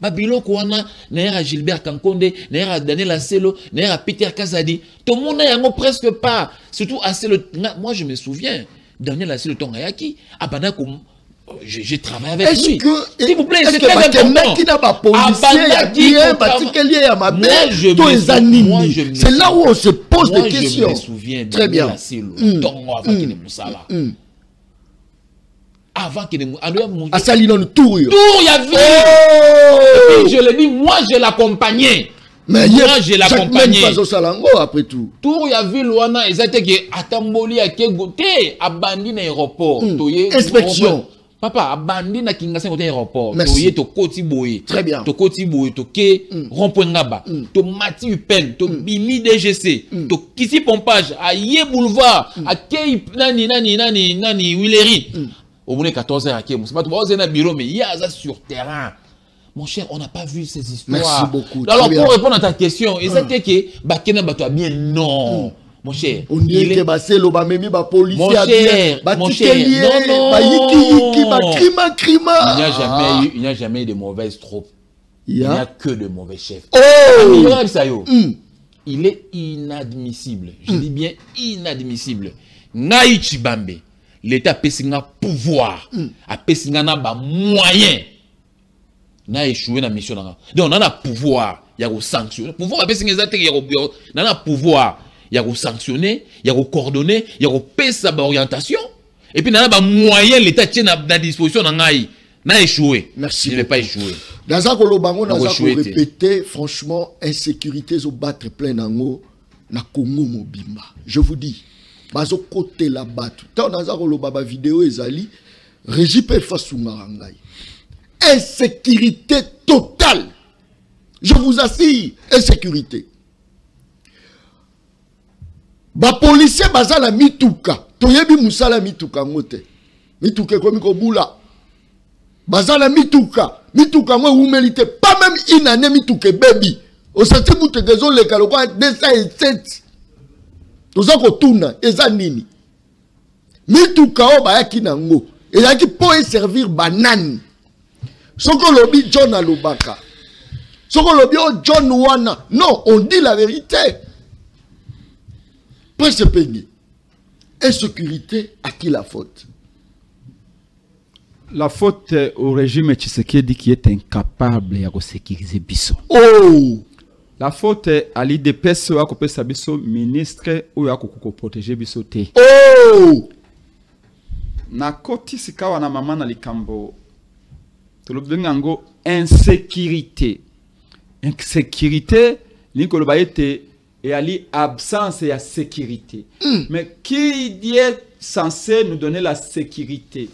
Babilo Kouana, n'a Gilbert Kankonde, n'a Daniel Asselo, n'a Peter Kazadi. Tout le monde n'a presque pas. Surtout Asselo. Moi, je me souviens, Daniel Asselo Tongayaki, Abanako, j'ai travaillé avec lui. S'il vous plaît, c'est très important.
C'est là où on se pose des questions.
Je me souviens,
très bien.
Asselo, Tongo avant qu'il ne moussala. Avant qu'il ne
à Salinon Tour,
il y a vu. Et puis je le dis, moi je l'accompagnais.
Mais
moi je l'accompagnais.
Après tout.
Tour il y a vu Luana, ils étaient que Atamboli à Kegote, à Bandi dans l'aéroport.
Inspection.
Papa, à Bandi na Kingasen côté aéroport. Toye to Koti Boye.
Très bien.
To Koti Boye, to Ke Rond-Point Ngaba, to Mati Upen, to Bimi DGC, to Kisi Pompage, à Yé Boulevard, à Kei Nani Willery. Au bout de 14 heures, c'est pas tout le bureau, mais il y a ça sur terrain. Mon cher, on n'a pas vu ces histoires.
Merci beaucoup.
Alors, pour répondre à ta question, c'était que Bakena Bato bien non. Mon cher,
on dit que Baselo ba memi ba policier
mon cher,
non,
il n'y a jamais eu de mauvaises troupes. Il n'y a que de mauvais chefs. Il est inadmissible. Je dis bien inadmissible. Naï Chibambe. L'État a un pouvoir, a un moyen. Na échoué dans la mission. Donc on a un pouvoir, il y a un sanctionner. Pouvoir, on a un pouvoir, il y a un sanctionner, il y a un coordonner, il y a un pèse orientation. Et puis on a un moyen, l'État tient à la disposition. On a échoué.
Merci.
Il n'est pas échoué.
Dans un Kolobango, on a répété, franchement, insécurité, au battre plein d'ango, na Congo Mobimba. Je vous dis. bazo côté la batu tant naza ko loba vidéo ezali régie pe fasunga ngai insécurité totale, je vous assure, insécurité. Ba policier bazala mituka toyebi musala mituka ngote mituka komi ko bula bazala mituka ngo humanité pas même une année mituka baby au senti muteke zo le kaloko 207 toza ko tuna eza nini mituka o ba yaki nango ezaki po servir banane soko lobi John alobaka soko lobi o John wana non on dit la vérité. Prince Peggy, insécurité, à qui la faute?
La faute au régime Tshisekedi qui est incapable de sécuriser Bisso.
Oh!
La faute à l'IDPS ou à Kopesa Bisso, ministre ou à protéger Bisso.
Oh!
Na koti sikawa na mama na likambo. Tolobengango insécurité. Insécurité, Nicolas Baete. Et à l'absence et à sécurité. Mais qui est censé nous donner la sécurité?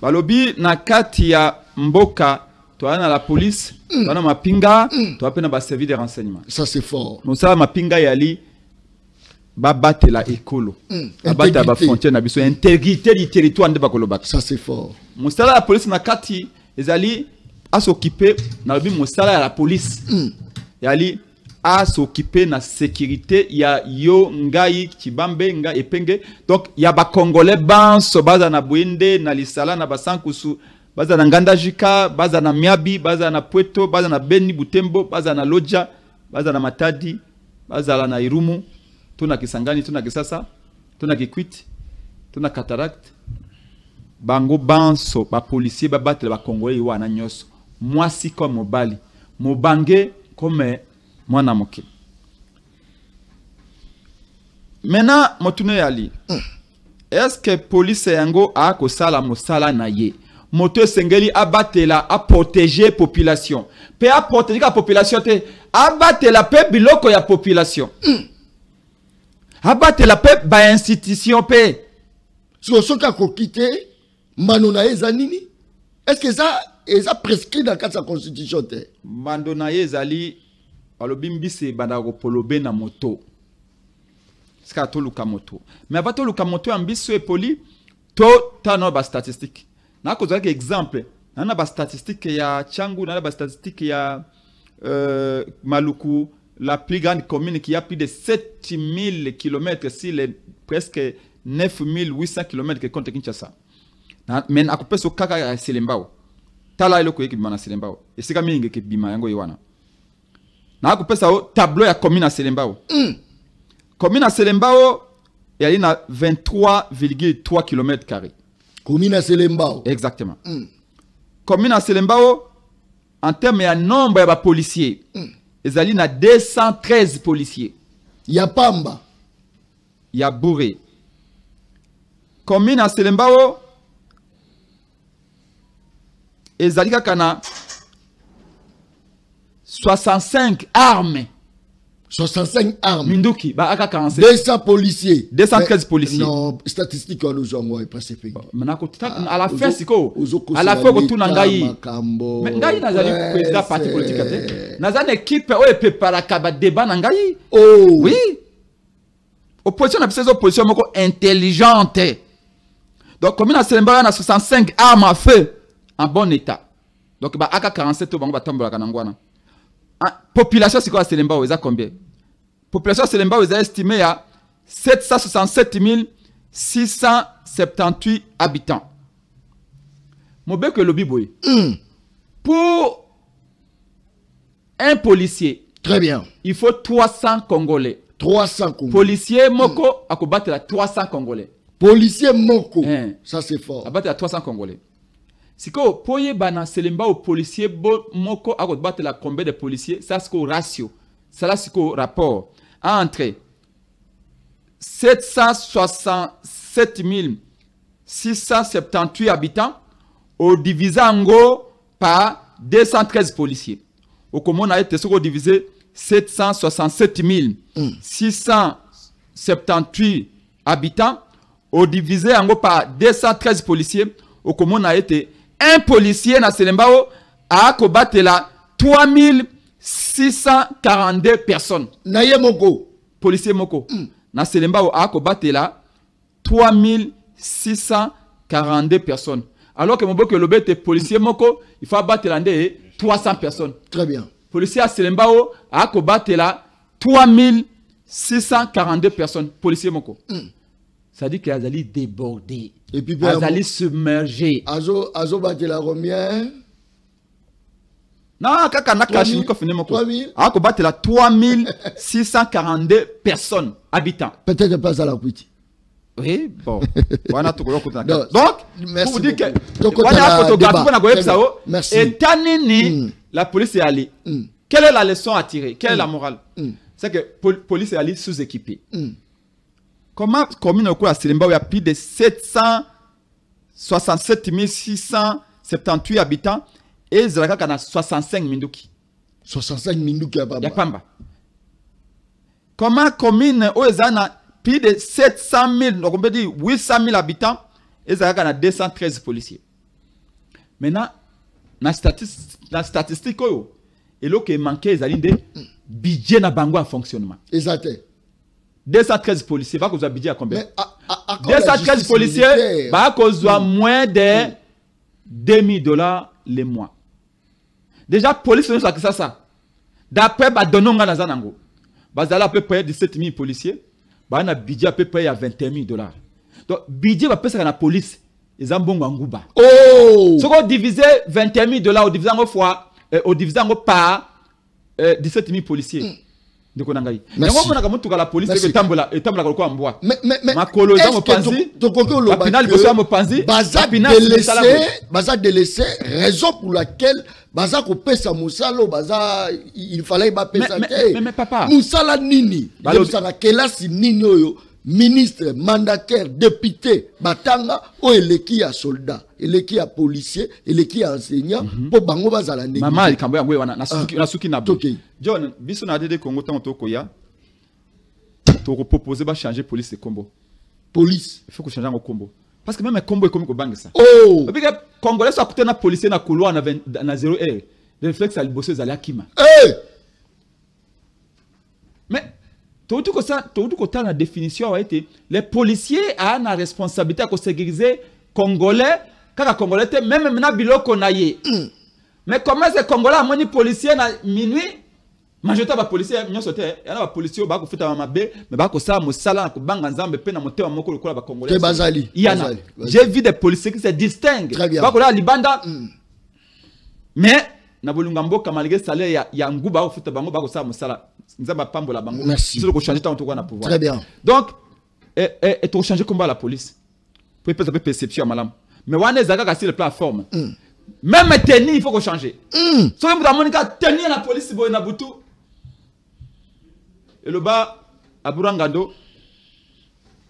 Balobi na kati ya mboka, toi na la police, toi na mapinga, toi na ba service de renseignement.
Ça c'est fort.
Moussa mapinga yali babate la écolo. Babate la frontière na biso intégrité du territoire de bakolobaka.
Ça c'est fort.
Moussa la police na kati ezali à s'occuper na lobi moussa la police. Yali à s'occuper de la sécurité, il y a yo ngai chibambe nga epenge donc il y a ba congolais banso baza na Bwende na Lisala na Basankusu baza na Ngandajika baza na Miabi baza na Pweto baza na Beni Butembo baza na Loja baza na Matadi baza na Irumu tuna Kisangani tuna Kisasa tuna Kikwit tuna Cataract bango banso ba policier ba battre ba congolais wana nyoso mwasi comme mobali mobange comme mwana moke. Maintenant, motune yali. Est-ce que police yango a ko sala mosala na ye? Moto sengeli abatela a protéger population. Pe a protéger la population te abatela pe biloko ya population. Abatela pe ba institution pe.
So soka ko quitter manona ezanini? Est-ce que ça est prescrit dans la constitution te?
Mandona ezali alobimbi se bandako polobe na moto. Ska to luka moto. Mais avant to luka moto ambiso e poli to tano ba statistique. Na ko zaka exemple, na ba statistique ya Changu, na ba statistique ya Maluku, la plus grande commune qui a plus de 7000 km sur les presque 9800 km que compte Kinshasa. Mais na ko peso kaka ya Selembao. Tala iloko yeki bima na Selembao. Esika mingi ke bima yango yiwana. Na kupesa tableau ya commune à Selembao. Commune à Selembao, il y a 23,3 km².
Commune à Selembao.
Exactement. Commune à Selembao, en termes de nombre de policiers, il y a 213 policiers.
Il y a Pamba.
Il y a Bouré. Commune à Selembao, il y a 65 armes.
65 armes.
Minduki, ba aka 47.
200 policiers.
213 policiers.
Non, statistique on nous envoie presque.
À la fin siko. À la fin ko tuna ngai. Mais ngai nazali président parti politique te. Nazane équipe o prépara ka ba débat na ngai.
Oh.
Oui. Opposition na biso opposition moko intelligente. Donc commune à Selembao na 65 armes à feu en bon état. Donc ba aka 47 to bango ba tambola kanangwana. Population c'est quoi Selembao, ils ont combien? Population Selembao, ils ont estimé à 767 678 habitants. Mobé que lobby boy. Pour un policier,
très bien,
il faut 300 Congolais.
300 Congolais.
Policier Moko a combattu la 300 Congolais.
Policier Moko, ça c'est fort.
A battu la 300 Congolais. Si ko poye bana Selembao policier moko a battre la combien de policiers, ça c'est le ratio. Ça là c'est le rapport entre 767 678 habitants au divisé en gros par 213 policiers. Au comment on a été divisé 767 678 habitants, au divisé en gros par 213 policiers, au commun a été un policier na Selembao a combattu la 3642 personnes.
Naye moko.
Policier moko. Na Selembao a combattu la 3642 personnes. Alors que mon beau que le bête policier moko, il faut abattre l'an 300 personnes.
Très bien.
Policier à Selembao a combattu la 3642 personnes. Policier moko. Ça dit qu'ils allaient déborder.
Et puis
ils allaient submerger.
Azo battre la romière.
Non, kaka na kashi niko fini moko.
3000.
A combattre la 3642 personnes habitants.
Peut-être pas à la Pouiti.
Oui, bon. Voilà tout le monde.
Donc,
Donc,
merci
pour vous dire que
donc,
voilà photographie pour nagoye ça.
Merci.
Et tanini la police est allée. Quelle est la leçon à tirer? Quelle est la morale? C'est que la police est allée sous-équipée. Comment commune au cours à Selemba où il y a plus de 767 678 habitants et Zalaka a 65 Minduki.
65 Minduki à Bamba.
Pamba. Comment commune où il y a plus de 700 000, donc on peut dire 800 000 habitants et Zalaka a 213 policiers. Maintenant, la statistique, et là qui manquait, ils allaient dire budget na bango en fonctionnement.
Exact.
213 policiers, va que vous avez budget à combien?
213
policiers, va que vous avez moins de $2,000 les mois. Déjà, police, c'est ça. D'après, Badononga Nazanango, vous avez à peu près 17 000 policiers, vous avez un budget à peu près à $21,000. Donc, budget va passer à la police, ils ont bon ngouba.
Oh!
Si on divise $21,000, on divise en fois, on divise en par 17 000 policiers. Donc, on a gagné. Mais on a gagné la police et tambola quoi en bois.
Mais
ma colo dans mon panzi. La finale que mon panzi.
Baza délaissé raison pour laquelle baza ko pesa musalo baza il fallait ba pesa.
Mais papa.
Musala nini. Musala kelasi nini oyo. Ministre, mandataire, député, batanga, o eleki ya soldat, eleki ya policier, eleki ya enseignant, po bango bazala negi.
Maman, il kambo ya ngwe wana, nasuki na bo.
Okay.
John, biso na dede Congo tango toko ya, toko proposer ba changer police de combo.
Police.
Il faut que changer en combo. Parce que même un combo est comme bangue ça.
Oh!
Et puis que Congolais soit coûté na policier na couloir na 0 heure. Le réflexe à bosser à Akima.
Eh!
Mais tout ça, la définition a été les policiers ont la responsabilité de sécuriser Congolais, car les Congolais, même maintenant, biloko na ye. Mais comment ces Congolais ont des policiers à minuit? Majorité des policiers, il y a des policiers qui ont fait un mabé, mais ils ont fait un sala, ils ont fait un mabé, ils ont fait un Congolais. Il y en a. J'ai vu des policiers qui se distinguent.
Très bien.
Mais, na bolungambo malgré salaire ya nguba au futa bango bako sa musala nzamba pambola bango.
Merci.
C'est le changer tant on a pouvoir.
Très bien.
Donc et tu changer combat la police. Pour peut être perception à malam. Mais wana ezaka ka sur le plateforme. Même tenir il faut qu'on changer. So vous monika tenir la police boy na butu. Et le bas à Burangado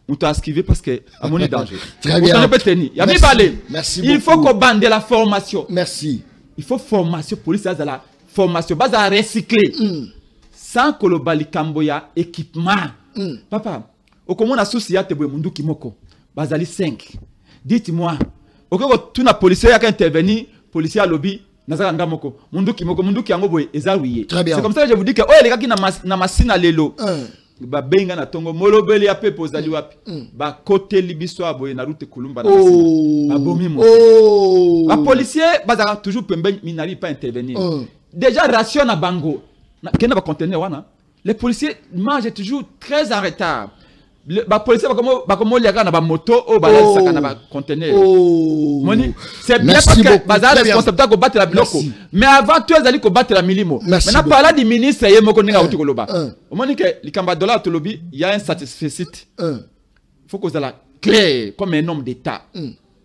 on t'a esquivé parce que à mon danger.
Très bien.
On peut tenir. Il y a mis balé.
Merci
il faut qu'on bande la formation.
Merci.
Il faut formation police à la formation base à recycler sans que le bali kamboya équipement papa au comment on a souci à te boy mundu kimoko bazali 5 dites-moi OK tout na policier ya intervenir policier à lobby nazaka ngamoko mundu kiango boy ezawiye c'est comme ça que je vous dis que oh les gars qui na machine à lelo ba benga na tongo molobeli ape pozali wapi ba côté libiso aboye na route kulumba na ba bomi mo ba policier bazaka toujours pembe minari pas intervenir déjà ration na bango kena ba conteneur wana les policiers mangent toujours très en retard ba policier ba comme liaka na ba moto o ba la saka na ba conteneur moni c'est bien parce que bazala responsable ko battre la biloko mais avant tout ils allaient ko battre la milimo maintenant parla du ministre yemoko ninga uti koloba moni que likamba dollar to lobby il y a un satisfait faut que ça la clair comme un homme d'état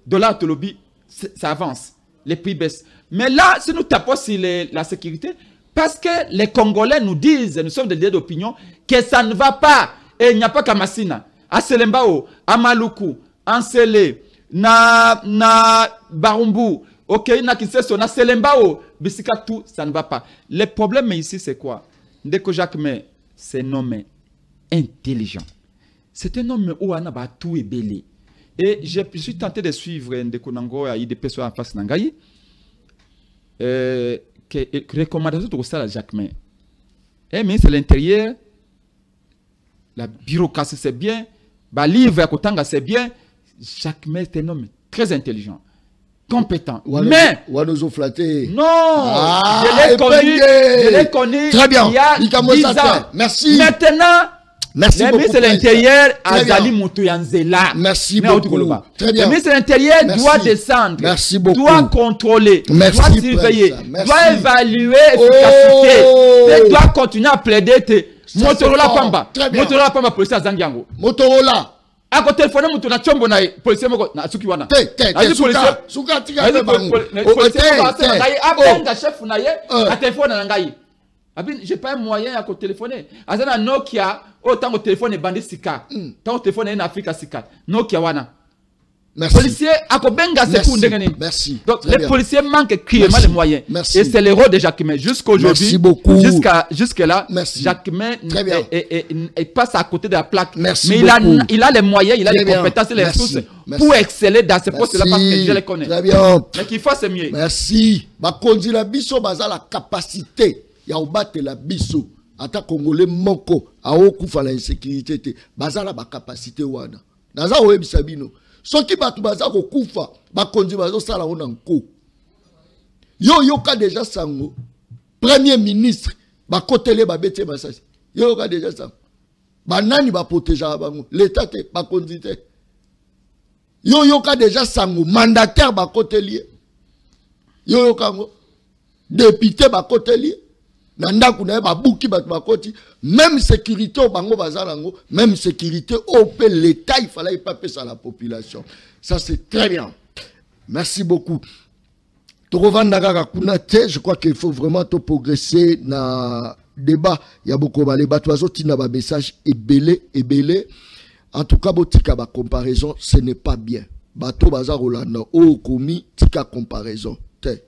dollar to lobby ça avance les prix baissent mais là si nous tapons sur la sécurité parce que les Congolais nous disent nous sommes des leaders d'opinion que ça ne va pas. Et il n'y a pas qu'à Massina, à Selembao, à Maluku, à Nsele, na Barumbu, ok, na Kiseso, na Selembao, Bissika, tout, ça ne va pas. Le problème ici, c'est quoi? Dès que Jacques May, c'est nommé intelligent. c'est un homme où on a tout est belé. Et je suis tenté de suivre Ndeko Nango à IDP en face Nangaï. Recommandation de ça à Jacquemin. Et ministre de l'Intérieur, la bureaucratie c'est bien, le livre à Kotanga c'est bien. Jacquemin est un homme très intelligent, compétent. Mais non, je l'ai connu.
Très bien.
Il y a 10 ans.
Merci.
Maintenant,
merci
le ministre de l'Intérieur, Azali Moutoyanzela.
Merci beaucoup. Très bien.
Le ministre de l'Intérieur doit descendre, doit contrôler, doit surveiller, doit évaluer l'efficacité, doit continuer à plaider. Motorola Pamba. Motorola Pamba, policier à Zangiango.
Motorola.
A ko téléphone mutu na chombo na policier moko na suki wana
suka tika
na abenga chef na ye a téléphone na ngai abin j'ai pas un moyen à ko téléphoner azana Nokia autant au téléphone bandi sika tant au téléphone en Afrique sika Nokia wana.
Merci.
Policiers à ko benga sekou ndengeni.
Merci.
Donc les policiers manquent cruellement les moyens.
Merci.
Et c'est l'héros de Jacquemin jusqu'aujourd'hui.
Merci beaucoup.
Jusque là.
Merci.
Jacquemin passe à côté de la plaque.
Merci.
Mais il a les moyens, il a les compétences et les ressources pour exceller dans ce poste-là parce que je les connais.
Très bien.
Mais qu'il fasse mieux.
Merci. Bakonzi la biso baza la capacité ya obate la biso. Ata Congolais moko a okufa la insécurité te. Baza la capacité wana. Naza oyebisa bino. Soki batu baza ko kufa bakonzi bazo sala ona nko yo ka déjà sango premier ministre bakotele babete basasi yo ka déjà sango banani ba protéger bango l'état te bakonzi te yo ka déjà sango mandataire bakoteli yo kango député bakoteli na ndaku na ba buki batu bakoti même sécurité au bango bazalango même sécurité au pe l'état il fallait pas payer ça à la population. Ça c'est très bien. Merci beaucoup. Je crois qu'il faut vraiment tout progresser dans débat. Il y a beaucoup de débats. Il y a un message belé. En tout cas, botika ba comparaison, ce n'est pas bien. Bato bazar olanda o komi tika comparaison.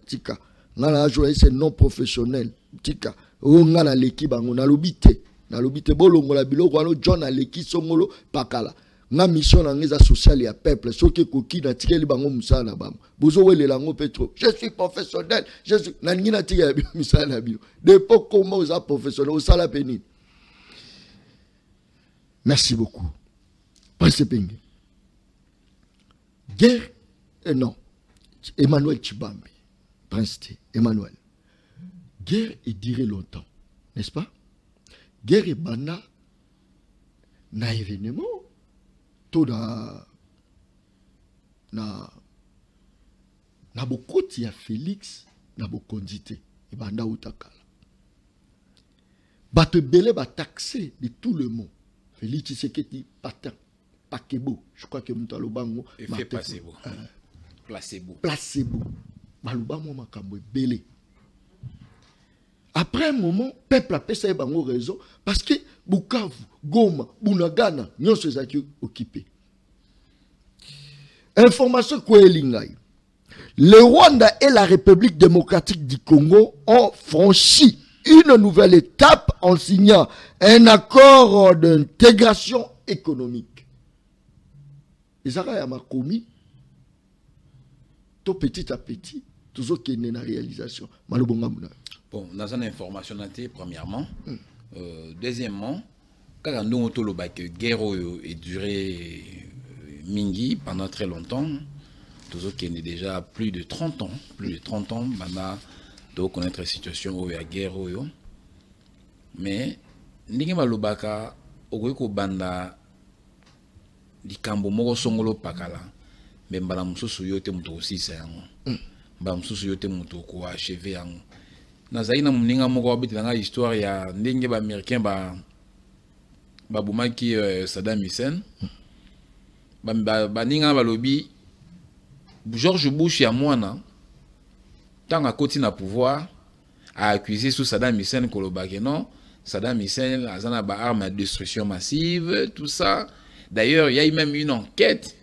Tika. Ngana journaliste non professionnel. Tika. O ngana leki bango na lobite. Na lobite bolongo la biloko wana John aleki songolo pakala. Na mission na ngeza sociale ya peuple soki koki na tikeli bango musala na bamo. Bozo wele lango petro. Je suis professionnel. Je suis na ngina tika ya musala na bilo. Depo comment vous êtes professionnel au sala peni. Merci beaucoup. Prince Penge. Guerre non. Emmanuel Chibambi. Prince T. Emmanuel. Guerre et durer longtemps, n'est-ce pas? Guerre et bana na événement tout na bokoti ya Félix na bokondité et banda utakala. Bato belé ba taxé de tout le monde. Félix Tshisekedi patin pakebo, je crois que mutalo bango
effet placebo. Placebo.
Baluba mo makambo belé. Après un moment, le peuple a fait un raison parce que Bukavu, Goma, Bunagana, nous sommes occupés. Information Kouelingay. Le Rwanda et la République démocratique du Congo ont franchi une nouvelle étape en signant un accord d'intégration économique. Les Arabes ont commis, tout petit à petit, toujours qu'il y a une réalisation.
Bon, dans une information, premièrement. Deuxièmement, quand on a que guerre est durée mingi pendant très longtemps, toujours qu'il y a déjà plus de 30 ans, maintenant, de connaître la situation où il y a guerre. Mais, ndenge malobaka, okoyeko banda di kambo moko songolo pakala, mais mbala mususu yote muto osisa yango. Mbala mususu yote muto ko achever yango. Nazaina muninga moko abiti nga histoire ya ndenge ba américain ba bumaki Saddam Hussein. Ba ninga balobi George Bush ya mwana tant à côté na pouvoir a accusé sous Saddam Hussein kolobake non Saddam Hussein azana ba arme à destruction massive tout ça. D'ailleurs, il y a eu même une enquête.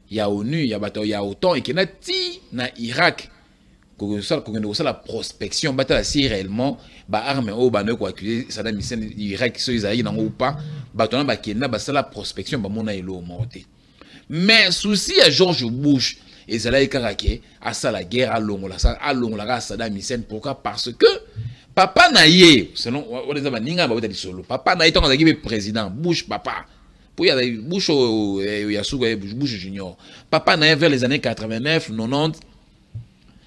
Il y a ONU, il y a autant et qui n'a ti na Irak que la prospection, si réellement, armes ou accuser Saddam Hussein, Irak, ou pas, la prospection, mais souci à George Bush, et Zalaï Karake, à ça la guerre à Longola, Saddam Hussein, pourquoi? Parce que papa naïe, selon papa naïe, tant que président, Bush, papa. Pour y aller, Bush Junior. Papa naïe vers les années 89, 90.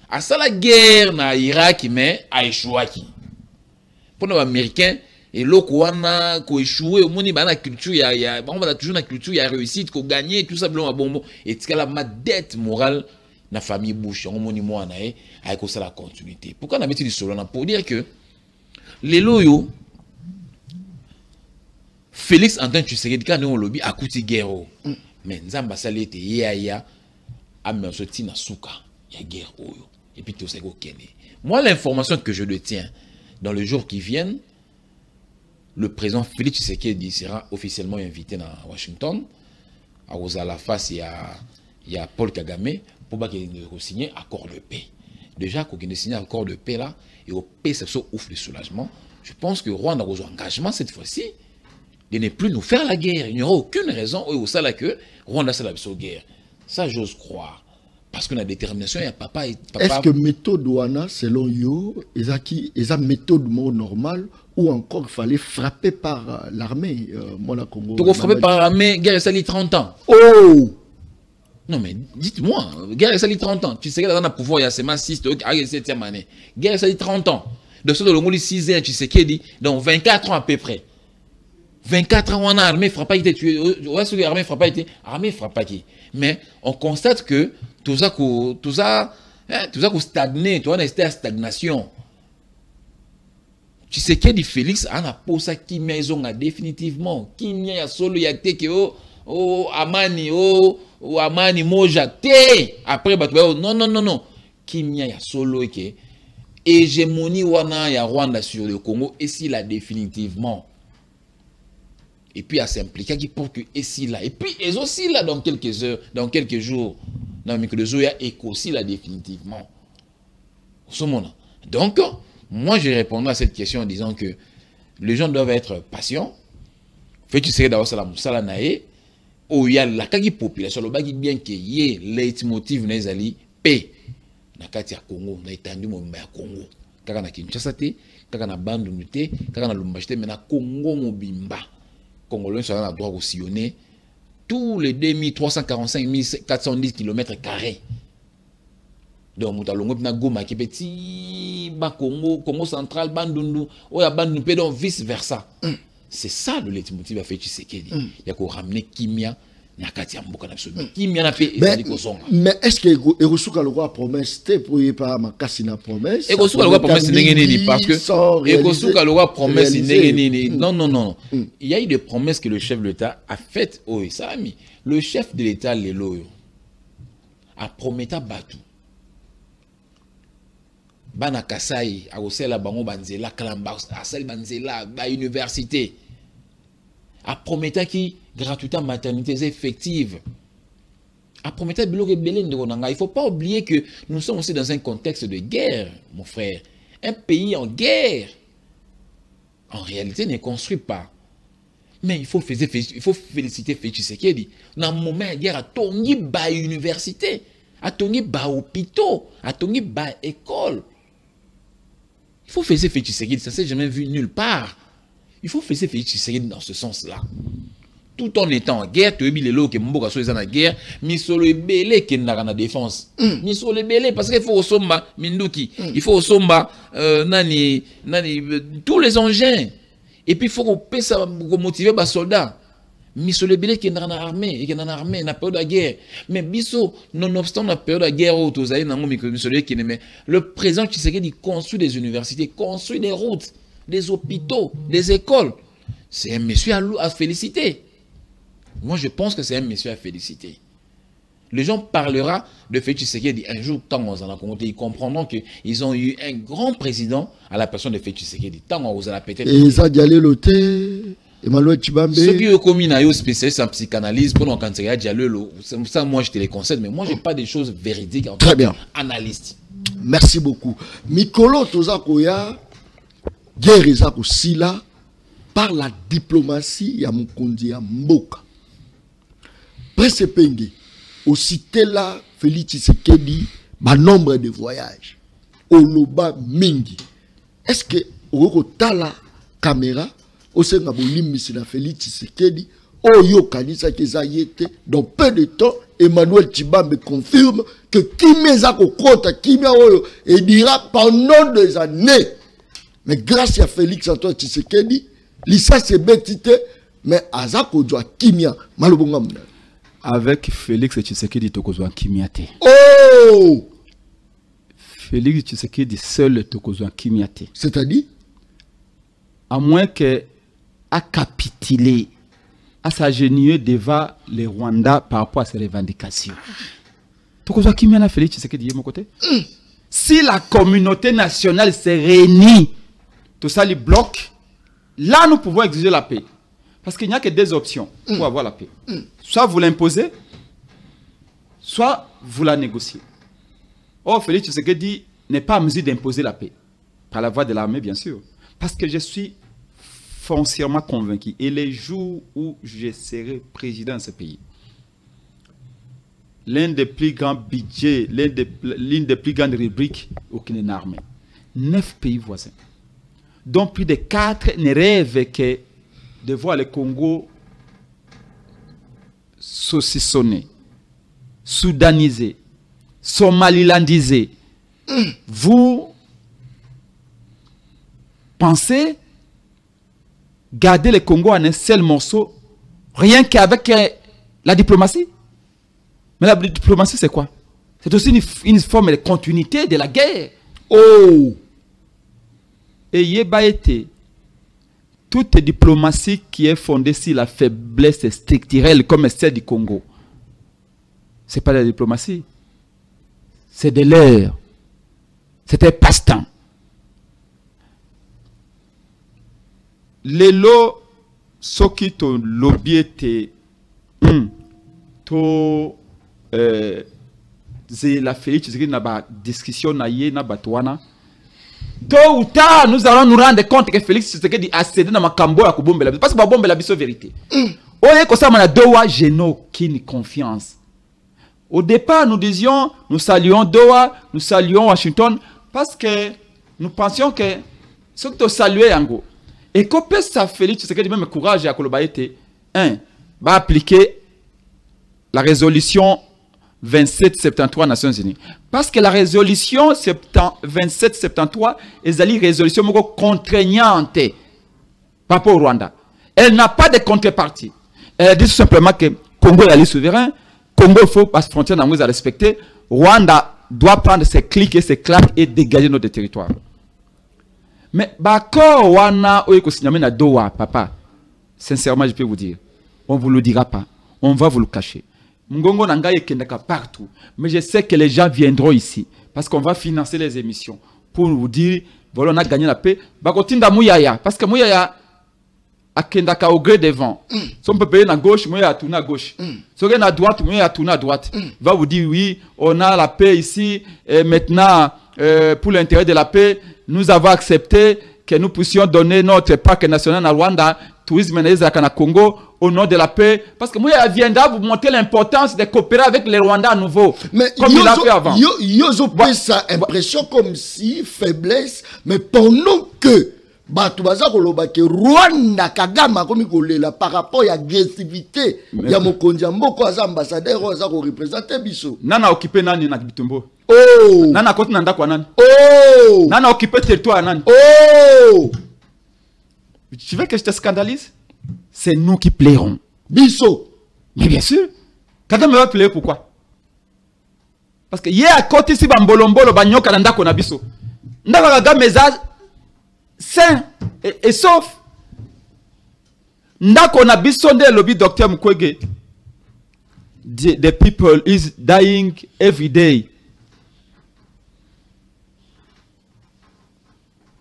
À ça la guerre na Irak, mais a échoué. Pour les Américains, et l'Okouana, qui a échoué, au monde, il y a culture, il y a toujours une culture, il y a réussite, qui a gagné, tout ça, bon. Et c'est la ma dette morale, la famille Bush, on m'a dit, moi, avec ça la continuité. Pourquoi on a mis du solo? Pour dire que les loyaux, Félix Antoine Tshisekedi, quand on lobby, a coûté guerre. Mais Nzamba Salete, Yaya, Amerjoti Nasuka, il y a guerre. Et puis tout ça, moi, l'information que je détiens dans les jours qui viennent, le président Félix Tshisekedi sera officiellement invité à Washington. À la face, il y a Paul Kagame pour signer un accord de paix. Déjà, quand il a signé un accord de paix là, et au paix, c'est ça ouf le soulagement. Je pense que Rwanda a un engagement cette fois-ci de ne plus nous faire la guerre. Il n'y aura aucune raison où ça là que Rwanda c'est la guerre. Ça, j'ose croire. Parce que la détermination, il y a papa et papa.
Est-ce que méthode Douana, selon yo, est une méthode normale ou encore il fallait frapper par l'armée Congo?
Donc, frapper par l'armée, guerre ça 30 ans.
Oh!
Non, mais dites-moi, guerre ça 30 ans. Tu sais que dans le pouvoir, il y a seulement 6, 7e année. Guerre ça 30 ans. De ce que le 6 ans, tu sais qu'il dit, donc 24 ans à peu près. 24 ans, on a armée frappe pas été tué. Ouais, ce que l'armée frappe pas été. Armée frappe pas qui. Mais on constate que tout ça stagné, tu vois, on est à stagnation. Tu sais qu'il dit Félix, on a posé ça qui maison définitivement. Qui n'y a solo y a été que Amani Amani Moja té. Après non. Qui n'y a solo et que hégémonie wana ya Rwanda sur le Congo et si là définitivement. Et puis à s'impliquer qui pour que et si là et puis ils aussi là dans quelques heures, dans quelques jours, dans le jours il y a écho aussi là définitivement. Ce moment. Donc moi je répondrai à cette question en disant que les gens doivent être patients. Fait tu sais d'abord ça la nae où il y a la population le bagi bien que y leitmotiv nezali paix na kati ya Congo na étendu mobimba ya Congo kaka na Kinshasa te kaka na Bandundu te kaka na Lubumbashi te mais na Congo mobimba Congolais sont droit de sillonner tous les 2345 410 km². Donc, nous avons Goma qui est petit, Congo central, Bandundu, Bandundu, donc vice versa. C'est ça le leitmotiv à faire Tshisekedi. Il y a qu'on ramener Kimia. Mais
est-ce que Erosuka le roi promesse pour y pas ma cassina promesse?
Erosuka le roi promesse parce que Erosuka le roi promesse non. Il y a eu des promesses que le chef de l'État a faites. Oh, ça a mis le chef de l'État Lelo a promis à Batu. Bana Kasai a aussi la bango banzela Kalamba a celle banzela à université. A promis qui gratuité maternité effective. A promis il ne faut pas oublier que nous sommes aussi dans un contexte de guerre, mon frère. Un pays en guerre, en réalité, ne construit pas. Mais il faut féliciter Félix Tshisekedi. Dans le moment de guerre, à Tongi ba université, à Tongi ba hôpitaux, à Tongi ba école. Il faut féliciter Félix Tshisekedi, ça ne s'est jamais vu nulle part. Il faut féliciter Félix Tshisekedi dans ce sens-là. Tout en étant en guerre, tu as vu les lots qui sont en guerre, mais sur le belé qui est dans la défense. Mais sur le belé, parce qu'il faut au somba, Minduki, il faut au somba, tous les engins. Et puis il faut qu'on motive les soldats. Mais sur le belé qui est dans l'armée, et qui est dans l'armée, dans la période de guerre. Mais biso, nonobstant la période de guerre, le président Tshisekedi construit des universités, construit des routes, des hôpitaux, des écoles. C'est un monsieur à féliciter. Moi, je pense que c'est un monsieur à féliciter. Les gens parleront de Félix Tshisekedi un jour, tant qu'on en a compté, ils comprendront qu'ils ont eu un grand président à la personne de Félix Tshisekedi. Tant qu'on vous a peut-être.
Et ça, Dialé Loté, Emmanuel Tshibambe.
Ceux qui ont commis un spécialiste en psychanalyse, pour nous, quand c'est Dialé, ça, moi, je te les conseille, mais moi, je n'ai pas des choses véridiques en tant qu'analyste.
Merci beaucoup. Mikolo Tozakoya, guerre ezako sila par la diplomatie ya Mukondi ya Mboka. Presse Penge, au cité là, Félix Tshisekedi, ma nombre de voyages. Oloba Mingi. Est-ce que au tala caméra, au sein de la Félix Tshisekedi, Oyo Kanisa Kezayete, dans peu de temps, Emmanuel Tiba me confirme que Kimia Zako Kota, Kimia Oyo, et dira pendant des années. Mais grâce à Félix Antoine Tshisekedi, l'issa c'est bêtité, mais Azako doit Kimia, Malobonga.
Avec Félix Tshisekedi, Tokozwa Kimiate.
Oh!
Félix Tshisekedi seul Tokozwa Kimiate.
C'est-à-dire?
À moins que a capitulé, à s'agenouiller devant les Rwandais par rapport à ses revendications. Tokozwa Kimiana Félix Tshisekedi de mon côté. Si la communauté nationale se réunit, tout ça les bloque, là nous pouvons exiger la paix. Parce qu'il n'y a que deux options pour avoir la paix. Soit vous l'imposez, soit vous la négociez. Or, Félix Tshisekedi n'est pas en mesure d'imposer la paix. Par la voie de l'armée, bien sûr. Parce que je suis foncièrement convaincu. Et les jours où je serai président de ce pays, l'un des plus grands budgets, l'une des plus grandes rubriques aucune armée. 9 pays voisins. Dont plus de 4 ne rêvent que de voir le Congo saucissonné, soudanisé, somalilandisé. Vous pensez garder le Congo en un seul morceau, rien qu'avec la diplomatie? Mais la diplomatie, c'est quoi? C'est aussi une forme de continuité de la guerre.
Oh!
Et Yeba était toute diplomatie qui est fondée sur la faiblesse structurelle comme celle du Congo. Ce n'est pas de la diplomatie. C'est de l'air. C'était passe-temps. Les lots, ceux qui t'ont lobby étaient la Félix Tshisekedi na ba discussion na ye na batwana. Tôt ou tard, nous allons nous rendre compte que Félix Tshisekedi a cédé dans ma cambo à Kubombe la biso. Parce que Babombe la biso vérité. Oye ko ça mana Doha, je n'ai aucune confiance. Au départ, nous disions, nous saluons Doha, nous saluons Washington, parce que nous pensions que ce que tu saluais Yango. Et qu'on peut ça Félix Tshisekedi même courage à Kolobaïte, va appliquer la résolution 2773 Nations Unies. Parce que la résolution 2773 est une résolution contraignante par rapport au Rwanda. Elle n'a pas de contrepartie. Elle dit tout simplement que Congo est souverain, Congo il faut passer frontière à respecter, Rwanda doit prendre ses clics et ses claques et dégager notre territoire. Mais d'accord, Wana na Doha, papa, sincèrement je peux vous dire, on ne vous le dira pas, on va vous le cacher. Ngongo Nangaye Kendaka partout. Mais je sais que les gens viendront ici. Parce qu'on va financer les émissions. Pour vous dire, voilà, on a gagné la paix. Bakotinda Mouyaya. Parce que Mouyaya a Kendaka au gré des vents. Si on peut payer à gauche, Mouyaya a tourné à gauche. Si on est à droite, Mouyaya a tourné à droite. Il va vous dire, oui, on a la paix ici. Et maintenant, pour l'intérêt de la paix, nous avons accepté que nous puissions donner notre parc national à Rwanda, tourisme à Congo, au nom de la paix. Parce que moi, il viendra vous montrer l'importance de coopérer avec les Rwandais à nouveau.
Mais
comme il a fait avant.
Yozo fait ça impression comme si faiblesse, mais pendant que Rwanda Kagame par rapport à l'agressivité, il y a Mokonzi Mboko as ambassadeur qui représente Bisso.
Nana occupé Nani na Bitumbo.
Oh!
Nana koti nanda kwa Nani.
Oh!
Nana occupé territoire Nani.
Oh!
Tu veux que je te scandalise? C'est nous qui plairons.
Bisso.
Mais bien sûr. Kagame va plaire pourquoi? Parce que hier à côté si bambolombolo banyoka nanda kona Bisso. Ndaka Kagame sain et sauf. Ndako na Bisso nde lobby docteur Mukwege. The people is dying every day.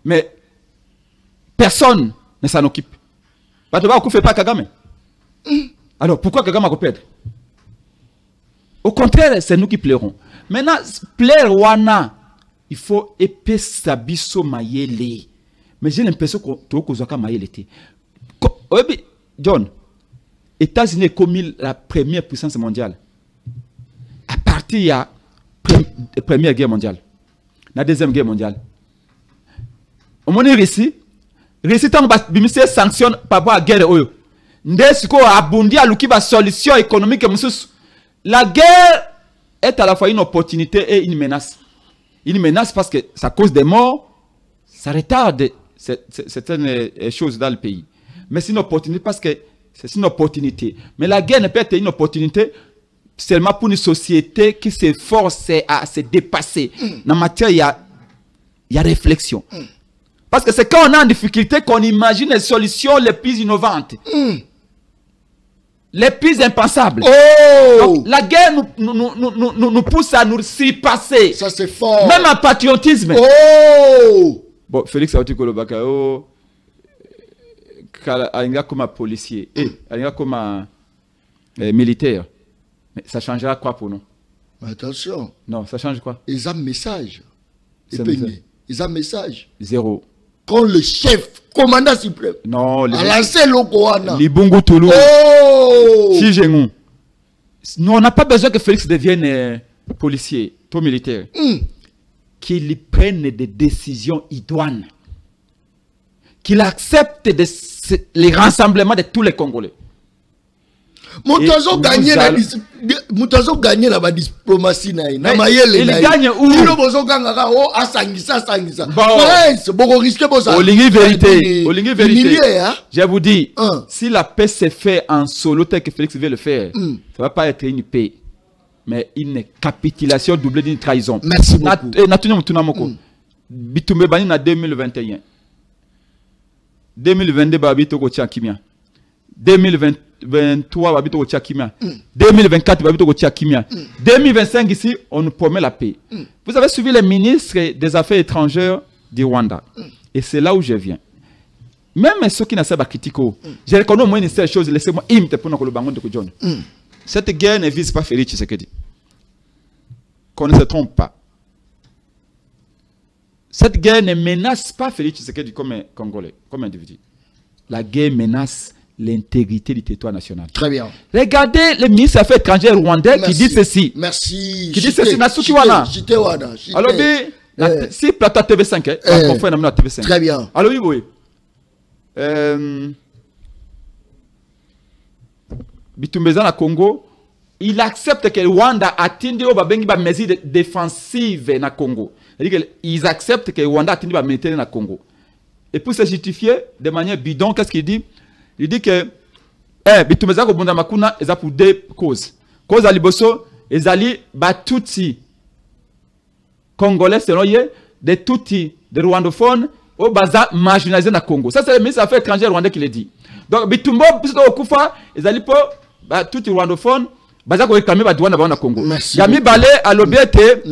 Mais personne ne s'en occupe. Parce que pas Kagame. Alors pourquoi Kagame a perdre? Au contraire, c'est nous qui plairons. Maintenant, plaire Wana, il faut epesa biso mayele. Mais j'ai l'impression que tu as mayele. John, États-Unis est comme la première puissance mondiale. À partir de la Première Guerre mondiale, la Deuxième Guerre mondiale. Au moment où Russie tant que sanctionne par rapport à la guerre, Ndesiko abondi à l'ouki solution économique. La guerre est à la fois une opportunité et une menace. Une menace parce que ça cause des morts, ça retarde certaines choses dans le pays. Mais c'est une opportunité parce que c'est une opportunité. Mais la guerre ne peut être une opportunité seulement pour une société qui s'efforce à se dépasser. Dans la matière, il y a réflexion. Parce que c'est quand on est en difficulté qu'on imagine les solutions les plus innovantes. Les plus impensables. Donc, la guerre nous pousse à nous surpasser.
Ça c'est fort.
Même en patriotisme. Bon, Félix Aouti Kolobakao, il comme un policier, il comme un militaire. Mais ça changera quoi pour nous?
Attention.
Non, ça change quoi?
Ils ont un message. Ils ont un message.
Zéro.
Quand le chef, commandant suprême,
non,
a lancé le Koana.
Libungu Toulou. Si j'ai nous, on n'a pas besoin que Félix devienne policier, tout militaire. Qu'il prenne des décisions idoines. Qu'il accepte les rassemblements de tous les Congolais.
Moutazo gagné la diplomatie. Il
gagne où? Vérité. Je vous dis, si la paix se fait en solo tel que Félix veut le faire, ça ne va pas être une paix, mais une capitulation doublée d'une trahison.
Merci beaucoup.
Bitumbe bani na 2021. 2022 babito ko Kimia. 2023 babito ko Kimia. 2024 babito ko Kimia. 2025 ici on nous promet la paix. Vous avez suivi les ministres des Affaires étrangères du Rwanda. Et c'est là où je viens. Même ceux qui n'ont pas critiqué, je reconnais au moins une seule chose, laissez-moi imiter pour nous le bangon de John. Cette guerre ne vise pas Félix Tshisekedi. Qu'on ne se trompe pas. Cette guerre ne menace pas Félix Tshisekedi comme Congolais, comme individu. La guerre menace l'intégrité du territoire national.
Très bien.
Regardez le ministre des Affaires étrangères rwandais qui dit ceci.
Merci.
Qui dit ceci. Alors, si plateau TV5, TV5.
Très bien.
Alors, oui. Bitumbeza na Congo, il accepte que le Rwanda atteint des mesures défensives na Congo. Ils acceptent que le Rwanda atteint des militaires na Congo. Et pour se justifier de manière bidon, qu'est-ce qu'il dit? Il dit que Bitumbeza ko bunda makuna eza pour deux causes. Cause à liboso, ezali batuti congolais selon ye, de tuti de rwandophones au baza marginalisé na Congo. Ça c'est le ministre des Affaires étrangères rwandais qui le dit. Donc Bitumbo biso okufa ezali po tuti rwandophone baza ko réclamer ba douane na Congo. Yami balé à l'obiete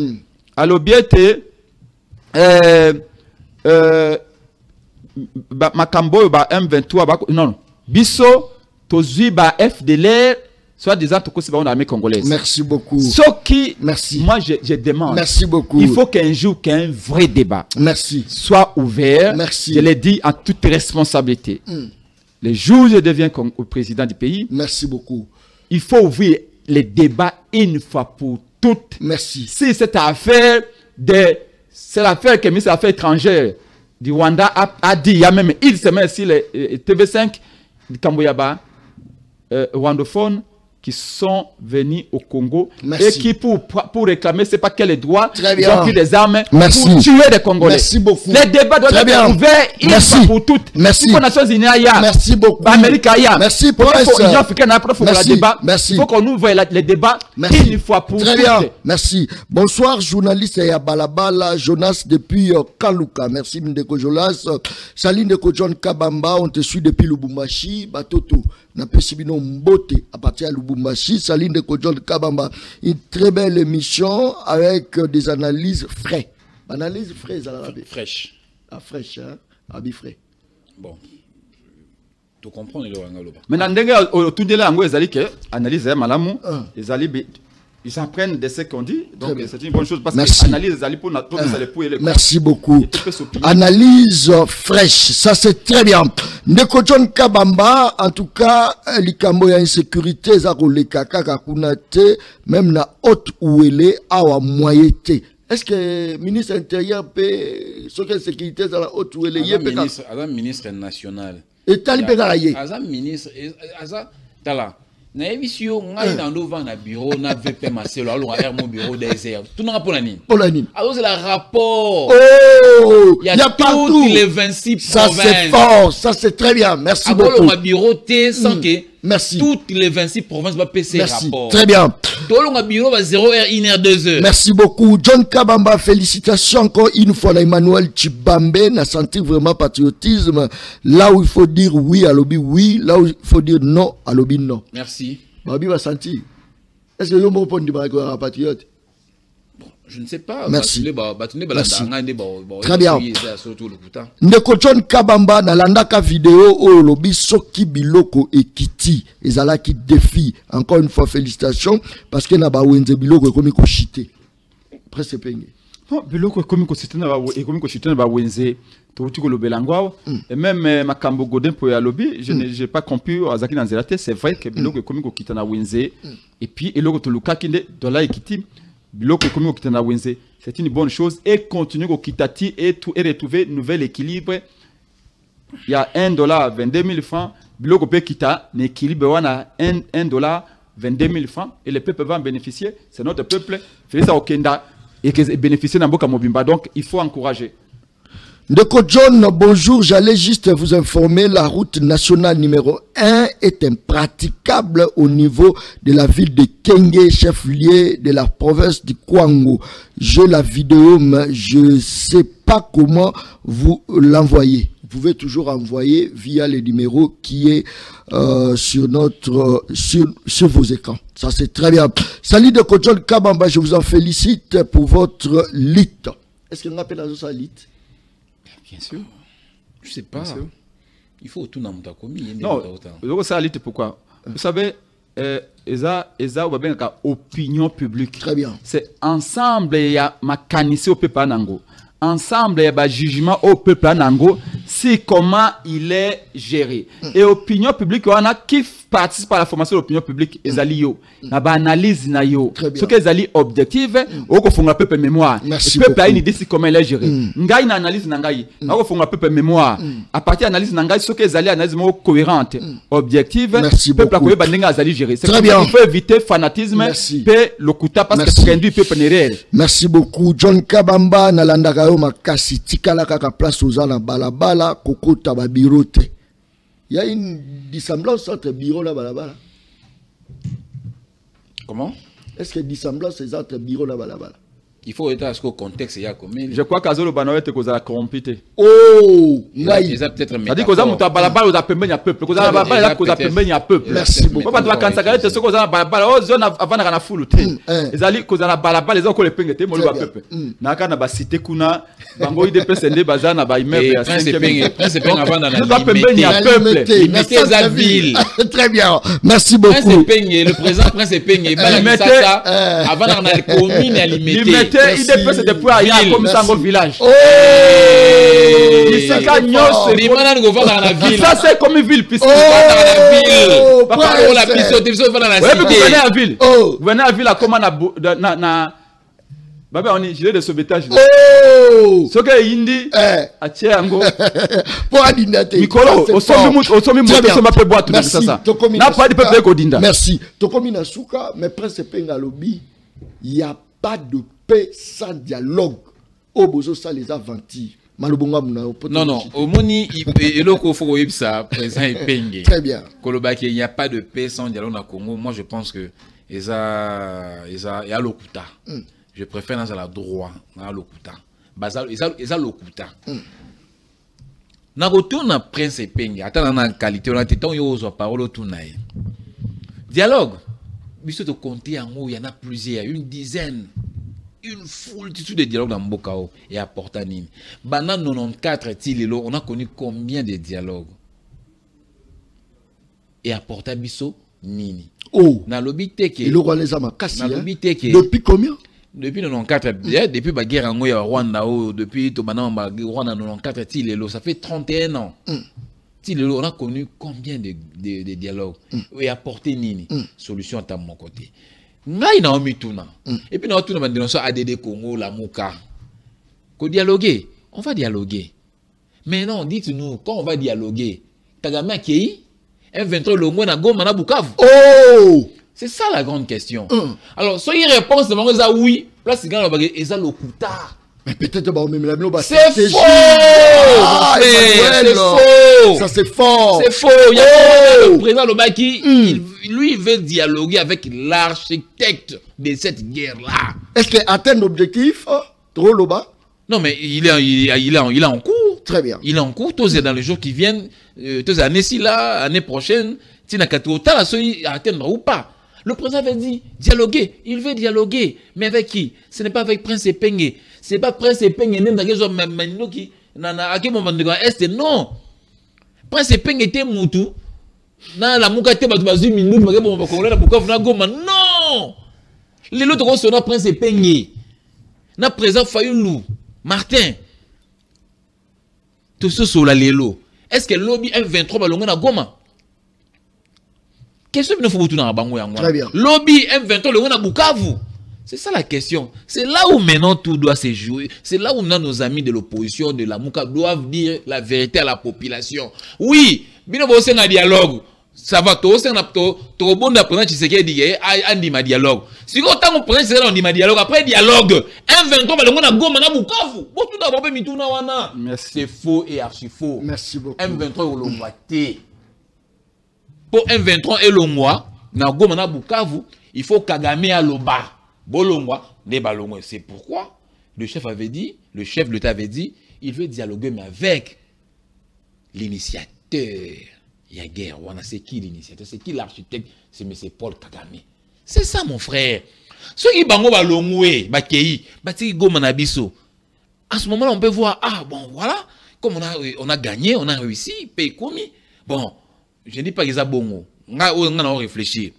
makambo ba M23 non biso tozui ba FDLR soit disant que c'est l'armée congolaise.
Merci beaucoup.
Ce qui,
merci.
Moi je demande.
Merci beaucoup.
Il faut qu'un jour qu'un vrai débat soit ouvert.
Merci.
Je l'ai dit en toute responsabilité. Le jour où je deviens président du pays.
Merci beaucoup.
Il faut ouvrir les débats une fois pour toutes.
Merci.
Si cette affaire c'est l'affaire que le ministre des Affaires étrangères du Rwanda a dit, il y a même une semaine ici, les TV5 du Kamboyaba, rwandophones, qui sont venus au Congo.
Merci.
Et qui pour réclamer c'est pas quels droits ils ont pris des armes
merci.
Pour tuer des Congolais.
Merci beaucoup.
Les débats doivent être ouverts une fois pour toutes.
Merci.
Il faut Nations Unies ailleurs.
Merci beaucoup.
Amérique ailleurs.
Merci
professeur. L'Union africaine a le débat.
Merci.
Il faut qu'on ouvre les débats une fois pour toutes.
Très bien. Merci. Bonsoir journaliste ya Balabala Jonas depuis Kaluka. Merci Ndeko Jonas. Saline Ndeko John Kabamba, on te suit depuis Lubumbashi, Batoto. Na pesibino mbote à partir de Lubumbashi, Saline de Kodjon Kabamba. Une très belle émission avec des analyses frais. Analyse fraîche à la
fraîche.
Ah, fraîche, hein? Abi frais.
Bon. Tu comprends le Rangaloba.
Maintenant, ndenge autour de la ngo ezali que analyse malamu ezali ils apprennent de ce qu'on dit. Donc, c'est une bonne chose parce
Merci.
que l'analyse des alipos,
merci beaucoup. Analyse fraîche, ça c'est très bien. Ndeko John Kabamba, en tout cas, likambo ya insécurité, za koleka kaka kuna te, même na haute ouele awa moyete. Est-ce que ministre intérieur peut, ce que sécurité dans la haute ouele yé peut
ministre national.
Et tali peut la yé.
Azam ministre, Azam, tala. Na émission ngai na ndova na bureau na VP Marcelo alors à mon bureau des airs tout n'a pas nani alors c'est le rapport
il
y a partout les 26
ça
provinces
c'est fort, ça c'est très bien, merci beaucoup
alors le bureau T sans que
merci
toutes les 26 provinces va passer rapport
très bien
tout le bureau va 0h 1h 2h
merci beaucoup John Kabamba, félicitations encore une fois à Emmanuel Chibambe, n'a senti vraiment patriotisme là où il faut dire oui à lobby oui, là où il faut dire non à lobby non.
Merci.
Babi va sentir. Est-ce que vous me répondez à patriote?
Je ne sais pas.
Merci.
Merci.
Très bien. Ndeko John Kabamba na landaka vidéo au lobby soki biloko ekiti ezalaki défi. Encore une fois félicitations parce que na ba wenze biloko ekomi ko chité. Presque pengé.
Non, biloko ekomi ko chité na ba wenze touti ko lobelangwa et même makambo godin pour ya lobby, je n'ai pas compris azaki na nzela te, c'est vrai que biloko ekomi ko kita na wenze et puis eloko to luka kinde dola ekiti biloko ekomi ko kita na wenze. C'est une bonne chose et continuer au kitati et retrouver nouvel équilibre. Il y a $1, 22 000 francs. Biloko pe kita, l'équilibre wana $1, 22 000 francs et le peuple va en bénéficier. C'est notre peuple. Félisa Okenda et que bénéficier dans Boka Mobimba. Donc il faut encourager.
Ndeko John, bonjour. J'allais juste vous informer, la route nationale numéro 1 est impraticable au niveau de la ville de Kenge, chef-lieu de la province du Kwango. J'ai la vidéo, mais je ne sais pas comment vous l'envoyez. Vous pouvez toujours envoyer via le numéro qui est sur vos écrans. Ça c'est très bien. Salut Ndeko John Kabamba, je vous en félicite pour votre lit. Est-ce qu'on appelle ça lit?
Bien sûr. Je sais pas. Il faut tout dans mon
non, ça lit pourquoi? Vous savez, Eza ou bien opinion publique.
Très bien.
C'est ensemble il y a ma canisse au peuple nango. Ensemble il y a jugement au peuple nango. C'est comment il est géré. Et opinion publique on a qui participe à la formation de l'opinion publique ezali yo. Na ba analyse na yo. Ce que ezali objective au ko fonga peuple mémoire. Le peuple a une idée comment il est géré. Ngai na analyse na ngai. Na ko fonga peuple mémoire. À partir de l'analyse na ngai ce que ezali analyse mo cohérente, objective, peuple a ko ba ndenge ezali géré. C'est très bien. Il faut éviter fanatisme pe lokuta parce que c'est du peuple réel.
Merci beaucoup John Kabamba na landaka yo makasi tikala kaka place aux na balabala kokota ba birote. Il y a une dissemblance entre bureau et balabala.
Comment?
Est-ce qu'il y a une dissemblance entre bureau et balabala?
Il faut être à ce contexte il y a combien.
Je crois qu'Azolo Banoé te cause la corrompité.
Oh,
il a peut-être
métaphore. Ça dit qu'on a monté à balabala aux appels à peuple. Qu'on a balabala aux appels à peuple.
Merci beaucoup.
Pas de vacances à gagner, c'est ce qu'on a balabala aux zones avant de la foule. Les alliés qu'on a balabala les autres les pengete mon le peuple. Naka na ba cité kuna bango ide PSND bazana ba immeuble.
Prince Peng avant dans la
peuple.
Limiter sa ville.
Très bien. Merci beaucoup.
Prince Peng le président Prince Peng ça avant dans la commune à limiter.
Il dépêche de pouvoir aller comme ça au village.
Oh!
Ça c'est comme une ville puisque
dans la ville. Papa la piste dans la cité.
Vous venez à la ville. Vous venez à la ville à comment na Baba on est gilet de sauvetage.
Oh!
Ce que Indi a tiango.
Pour adinate.
Mikolo au sommet ma pe boîte tout ça. Na pas de peuple ko dinda.
Merci. To komi na suka mais Prince Penga lobby, il y a pas de paix sans dialogue. Au bozo ça les aventures.
Non, au Moni, il faut ça, présent et pengé.
Très bien.
Kolobaki, il n'y a pas de paix sans dialogue au Congo. Moi, je pense que il y a l'Okuta. Je préfère dans la droit, dans l'Okuta. Il y a l'Okuta. Na retourne à Prince et Pengé. Attends, on a qualité, on a temps, il y a parole autour. Dialogue. Mais si tu comptes en haut, il y en a plusieurs, une dizaine. Une foultitude de dialogues dans Mbokao et à Portanim. Pendant 94, on a connu combien de dialogues? Et à Portabiso, nini.
Oh.
Na lobby teke.
Et le roi les amakasi.
Na lobby teke.
Depuis combien?
Depuis 94, depuis la guerre en Rwanda, depuis Rwanda 94, ça fait 31 ans. On a connu combien de dialogues et apporté nini solution à mon côté. Et puis, nous avons dit ADD Congo, la Mouka. Dialoguer, on va dialoguer. Mais non, dites-nous, quand on va dialoguer, Kagame Akei, M23 Longo na Goma na Bukavu.
Oh!
C'est ça la grande question. Alors, soyez réponse de oui, place c'est Lokuta.
Mais peut-être
c'est faux! C'est faux!
Ça c'est fort!
C'est faux! Il y a le président Lobaki, lui, il veut dialoguer avec l'architecte de cette guerre-là.
Est-ce qu'il atteint l'objectif? Trop Loba?
Non, mais il est en cours.
Très bien.
Il est en cours, tous dans les jours qui viennent, tous années ci là, année prochaine, Tina Katouta, la soy atteindre ou pas. Le président avait dit dialoguer. Il veut dialoguer. Mais avec qui? Ce n'est pas avec Prince Epenge. Ce n'est pas Prince Epenge. Non. Prince Epenge était Moutou. La Mouka était Bazuzi Mindouk. Non. Les autres sont Prince Epenge. Na président Fayoulou. Martin. Tout ce sur la Lélo. Est-ce que le lobby M23 va l'onner à Goma? Qu'est-ce que nous faisons dans la Bango?
Très bien.
Lobby M23, le Wana Bukavu. C'est ça la question. C'est là où maintenant tout doit se jouer. C'est là où nos amis de l'opposition, de la Mouka, doivent dire la vérité à la population. Oui, bien on a un dialogue. Ça va, tout ça, tout bon d'après Tshisekedi dit, Andi ma dialogue. Si on t'a compris, c'est là on dit ma dialogue. Après dialogue, M23, le Wana Goma na Bukavu. Bon, tout d'abord, Mituna Wana. C'est faux et archi faux.
Merci beaucoup.
M23, on l'a voté. Pour M23 et Longwa, na Goma na Bukavu, il faut Kagame à Loba. Bolongwa, ne balongwa. C'est pourquoi le chef de l'État avait dit, il veut dialoguer mais avec l'initiateur. Il y a guerre. C'est qui l'initiateur? C'est qui l'architecte? C'est M. Paul Kagame. C'est ça mon frère. Ceux qui bango balongwe, bakei, bati Goma na biso. À ce moment-là, on peut voir, ah bon voilà, comme on a gagné, on a réussi, pays commis. Bon. Je ne dis pas qu'ils ont bon. On a réfléchi.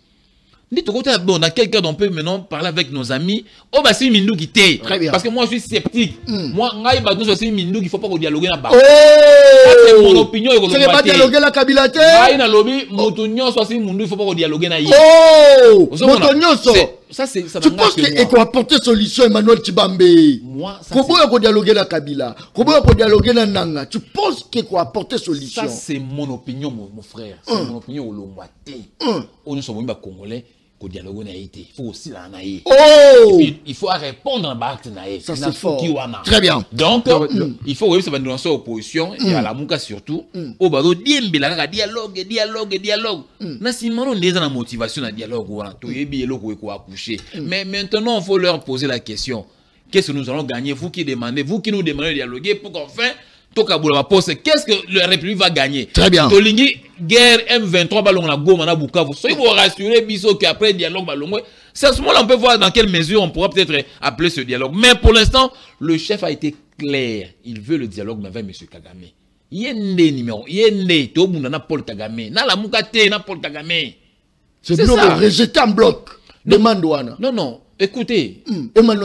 On a quelqu'un dont on peut maintenant parler avec nos amis. Oh, bah, c'est Mindou qui t'est.
Très bien.
Parce que moi, je suis sceptique. Moi, c'est Mindou qu'il ne faut pas dialoguer là-bas.
Oh!
C'est mon opinion.
Ce n'est pas dialoguer la Kabilate.
Il ne faut pas dialoguer là.
Oh! Ça, c'est. Tu penses qu'il faut apporter solution Emmanuel Tshibambe?
Moi, ça.
Comment il faut dialoguer la Kabila? Comment il faut dialoguer la Nanga? Tu penses qu'il faut apporter solution?
Ça, c'est mon opinion, mon frère. C'est mon opinion au Lombaté. On est sur le Congolais. Dialogue na été. Il faut aussi la naïe.
Oh!
Il faut répondre à l'acte naïe.
Ça c'est fort. Très bien.
Donc, il faut oui, ça va nous lancer opposition et à la Mouka surtout. Au bado diembela dialogue. Na simano ndeza na motivation na dialogue wana. To yebi eloko ko accoucher. Mais maintenant, il faut leur poser la question. Qu'est-ce que nous allons gagner? Vous qui demandez, vous qui nous demandez de dialoguer pour qu'enfin qu'est-ce que la République va gagner?
Très bien.
Tolingi, guerre M23, ballon la Goma na Bukavu. Soyez vous rassurer, Bisso, qu'après dialogue, ballon. C'est à ce moment-là, on peut voir dans quelle mesure on pourra peut-être appeler ce dialogue. Mais pour l'instant, le chef a été clair. Il veut le dialogue mais avec M. Kagame. Il y a un numéro. Il y a un né. Tout le monde n'a Paul Kagame. N'a la Moukate, n'a Paul Kagame.
C'est ça. Rejeté en bloc. Demande Douana.
Non. Écoutez, moi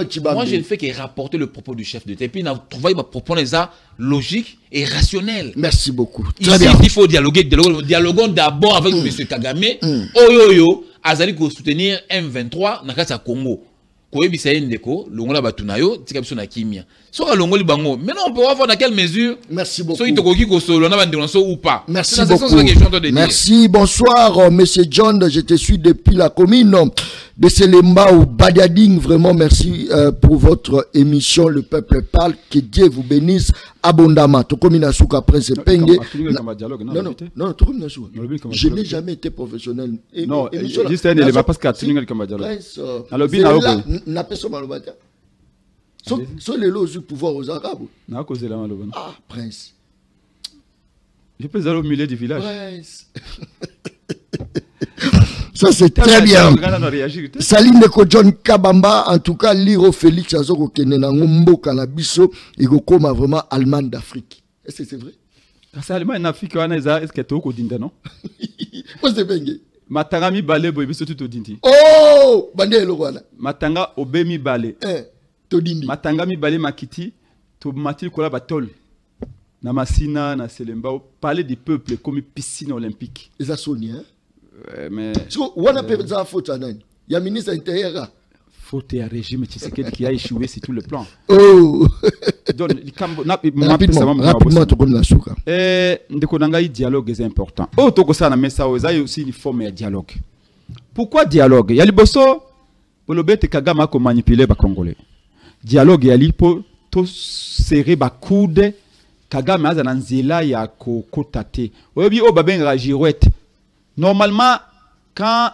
je ne fais que rapporter le propos du chef d'État. Et puis, trouver ma propos ça logique et rationnel.
Merci beaucoup.
Très bien. Il faut dialoguer. Dialoguons d'abord avec M. Kagame. Oyoyo, Azali pour soutenir M23 dans le Congo. Longola Batunayo, Tikabso Kimia. Soit Longoli Bango. Maintenant, on peut voir dans quelle mesure.
Merci beaucoup.
Soit ou pas.
Merci beaucoup. Merci. Bonsoir, Monsieur John. Je te suis depuis la commune de Selemba ou Badiading. Vraiment, merci pour votre émission. Le peuple parle. Que Dieu vous bénisse abondamment. Tokominasuka Prince Penge. Non, je n'ai jamais été professionnel.
Non, juste un élément parce que tu n'as pas dialogue.
N'a pas son malobata. Sont les lois du pouvoir aux Arabes. Ah, Prince.
Je peux aller au milieu du village.
Prince. Ça c'est très bien. Saline de John Kabamba, en tout cas, Liro Félix Azoko Kenenango Mboka na biso, il go comme vraiment allemand d'Afrique. Est-ce que c'est vrai?
C'est allemand en Afrique, est-ce que tu es au Dinda, non?
Moi c'est bengue.
Matanga mibale boy biso tout odindi.
Oh, bande lokwana.
Matanga obe mibale.
Todindi.
Matanga mibale makiti to mati kola batol. Na Masina na Selemba parler du peuple comme piscine olympique.
Eza soni hein.
Mais
so wana pe za faute nani? Ya ministre intérieur.
Faute à régime Tshisekedi qui a échoué sur tout le plan.
Oh.
Donc
rapidement to comme la souka.
Ndeko nangai dialogue est important. Oh toko ça na mesa oza aussi une forme de dialogue. Pourquoi dialogue? Ya liboso bolobete Kagame ko manipuler ba Congolais. Dialogue ya lipo to serrer ba coude Kagame aza na nzela ya ko kotate. Oyebi o babenga girouette. Normalement quand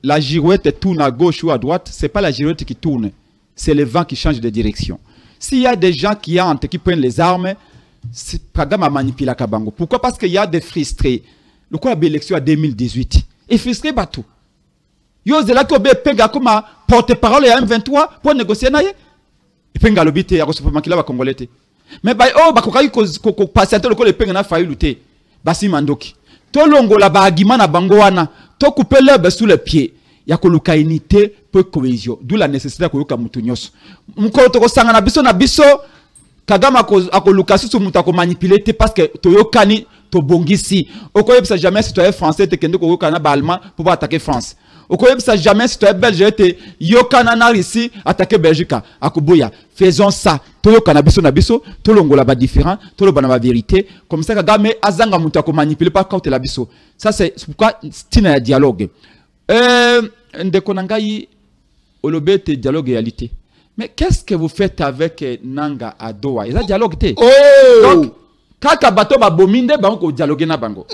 la girouette tourne à gauche ou à droite, c'est pas la girouette qui tourne, c'est le vent qui change de direction. S'il y a des gens qui entrent, qui prennent les armes, Kagame a manipulé la Kabango. Pourquoi? Parce qu'il y a des frustrés. Le coup de l'élection en 2018. Et frustrés, bateau. Yo, c'est là que Penga comme porte-parole à M23 pour négocier. Et Penga l'obité, il y a un Congolais. Mais oh, ko patienter le coup de Penga n'a failli lutter. Basi Mandoki. To longo la bagima na bangoana. To couper l'herbe sous les pieds. Ya koluka unité pour cohésion. D'où la nécessité de koyoka mutunyos. Mukolo toko sanga na biso Kagame akoluka susu mutako manipuler parce que toyokani to bongisi. Okoyebisa jamais si tu es français te kende koyoka na ba allemand pour attaquer France. Okoyebisa jamais si tu es belge te yokana na ici attaquer Belgique. Akoboya. Faisons ça. Toyokana biso na biso, tolongola ba différent, toloba na ba vérité. Comme ça Kagame azanga mutako manipuler par contre la biso. Ça c'est pourquoi stina ya dialogue. Ndeko nangai olobete dialogue réalité. Mais qu'est-ce que vous faites avec Nanga à Doha? Ils ont dialogué.
Oh!
Donc, quand bateau ba bominde, ba on dialoguer na bango.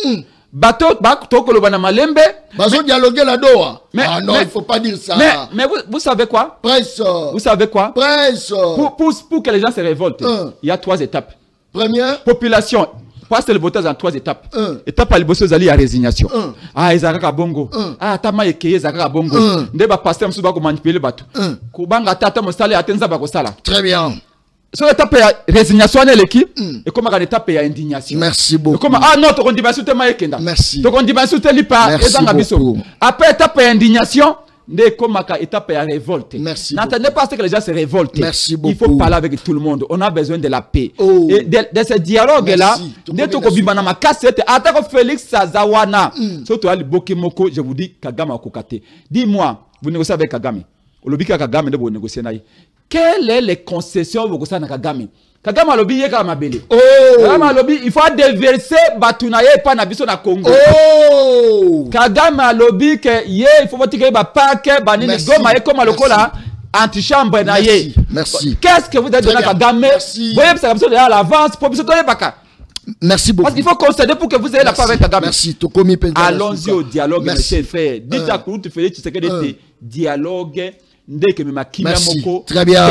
Bateau ba toko lo bana malembe.
Bazo dialoguer la Doha.
Mais,
ah non, il faut pas dire ça.
Mais vous savez quoi?
Presse.
Vous savez quoi?
Presse.
Pour que les gens se révoltent, il y a 3 étapes.
Première.
Population. Passe le votage en 3 étapes. Étape à l'ibosio zali à résignation. Ah, ezaka bongo. Ah, tama ekeye ezaka bongo. Ndeba pasteur msuba ko manipuler batu. Kubanga tata mosala atenza ba ko sala.
Très bien.
So étape ya résignation à l'équipe et comme une étape ya indignation.
Merci beaucoup.
Comme ah non, to kondibasou te maekenda.
Merci.
To kondibasou te lipa ezanga biso. Après étape ya indignation, Ndé comme étape à révolte. N'attendez pas à ce que les gens se révoltent.
Merci beaucoup.
Il faut parler avec tout le monde. On a besoin de la paix. Oh. Et de ce dialogue-là, Félix Sazawana, surtout Ali Bokimoko, je vous dis, Kagame Kokate. Dis-moi, vous négociez avec Kagame. Kagame de vous négocier. Quelles sont les concessions que vous négociez avec Kagame? Kagame a lobby Kagame Bele. Oh. Kagame a lobby, il faut déverser Batunaye pas na biso na Congo. Oh. Kagame a lobby que il faut voter ba paquet banini goma et comme lokola antichambre na ye.
Merci.
Qu'est-ce que vous avez donné à Kagame? Merci. Voyez ça comme ça à l'avance pour biso donner baka.
Merci beaucoup.
Parce qu'il faut concéder pour que vous ayez la paix avec Kagame.
Merci.
Allons-y au dialogue, monsieur frère. Dites à Kouroutou Félix Tshisekedi dialogue.
Merci. Très bien.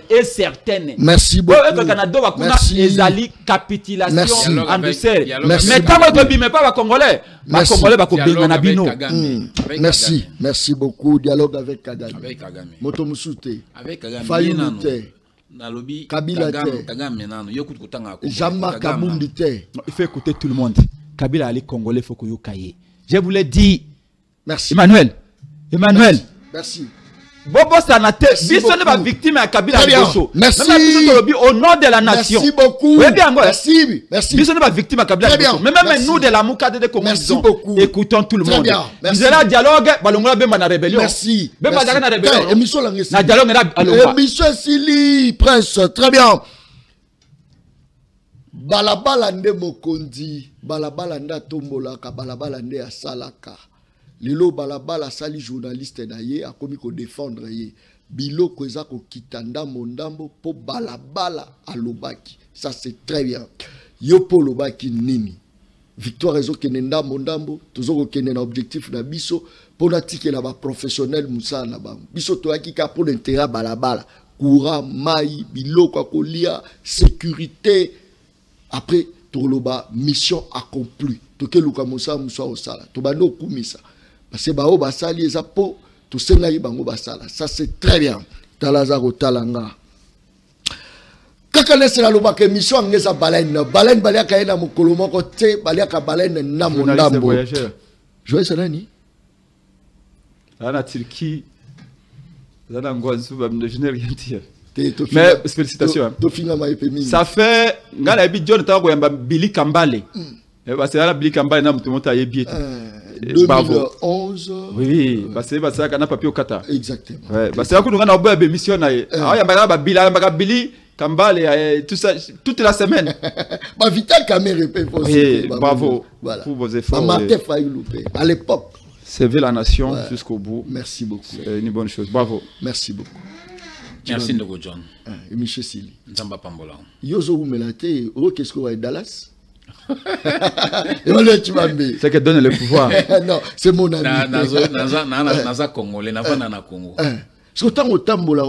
Et certaine.
Merci beaucoup.
Merci. Capitulation en douceur.
Mais
quand on ne pas les Congolais, les Congolais
merci. Merci beaucoup. Dialogue avec Kagame.
Avec Kagame.
Motomusute.
Avec Kagame.
Kabila Jean-Marc Kabundi.
Il faut écouter tout le monde. Kabila Ali Congolais, il faut que vous cahiez. Je vous l'ai dit.
Merci.
Emmanuel.
Merci.
Bobo Sanate, biso ne pas victime à Kabila Bosso.
Merci.
Au nom de la nation.
Merci beaucoup.
Merci. Merci. Biso ne pas victime à Kabila Bosso. Mais même nous de la Moukade de Congo, écoutons tout le monde. Vous allez dialogue, balongola bemba na rébellion.
Merci.
Bemba na rébellion.
Émission la ngesi.
Na dialogue na alonga.
Émission Sili Prince, très bien. Balabala nde mokondi, balabala nda tombolaka, balabala nde asalaka. Lelo balabala sali journaliste na ye akomi ko défendre ye biloko eza ko kitanda mondambo po balabala alobaki. Ça c'est très bien. Yo po lobaki nini? Victoire ezo kenenda mondambo tozoko kenena objectif na biso po na tikela ba professionnel musala na bango. Biso to akika pour l'intérêt balabala, courant, mai, biloko akolia, sécurité. Après toloba mission accomplie. Tokeluka musa musa osala. Tobano kumisa. Parce que bao basali eza po to senga bango basala. Ça c'est très bien. Talazaro talanga. Kaka nesela loba ke mission ngeza baleine. Baleine baliaka ena mokolo moko te baliaka baleine na mondambo. Joël Salani.
En Turquie, je n'ai rien dire. Mais félicitations. Ça fait. John Billy Kambale. Parce que Billy Kambale n'a pas été
2011.
Oui, parce que c'est un papier au Qatar.
Exactement.
Parce que nous avons une émission. Il y a Billy Kambale, tout ça, toute la semaine.
Vital Kamere.
Bravo pour vos efforts.
À l'époque.
Servir la nation jusqu'au bout.
Merci beaucoup.
C'est une bonne chose. Bravo.
Merci beaucoup.
Merci Ndogo John.
Et Michel Sili.
Nzamba Pambola.
Yozo Umelate, qu'est-ce qu'on va Dallas?
C'est qui donne le pouvoir.
Non, c'est mon ami.
Naza Congolais, na Congo.
Parce que tant au tambola,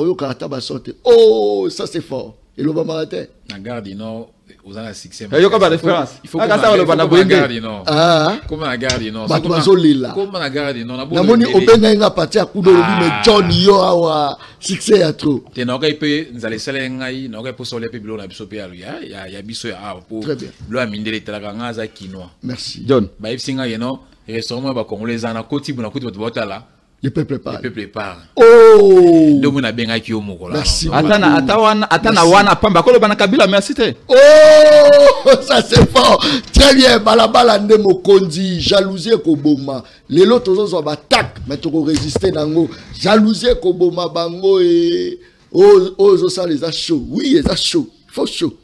oh, ça c'est fort. Et le Bamaraté.
Na Gare du Nord, vous avez un succès.
Il y a pas de référence.
Il faut que la Gare du Nord. Comme la Gare du Nord. Comme la Gare du Nord.
Namoni Obenga nga parti à Kudo mais John yo awa succès à trop.
Te na okai pe nzale sele ngai na okai poso le pe bilo na biso pe ya biso ya pour lo amindele telaka nga za kinoa.
Merci.
John.
Ba ifsinga yeno restaurant ba congolais na koti buna koti botala.
Le peuple parle.
Le peuple parle.
Oh!
Merci.
Attends, wana pamba kolo bana kabila merci te.
Oh, ça c'est fort. Très bien. Balabala ndemo kondi, jalousie koboma. Les autres ont sont attaque, mais tu peux résister nango. Jalousie koboma bango et oh ça les a chaud. Oui, les a chaud. Faut chaud.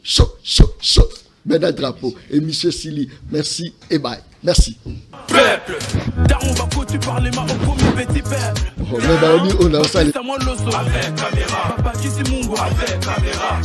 Ben un drapeau. Et Monsieur Sili, merci et bye. Merci.
Peuple, Daron Bako, tu parles ma au commis petit peuple.
On a ça.
Avec caméra. Papa qui c'est mon avec caméra.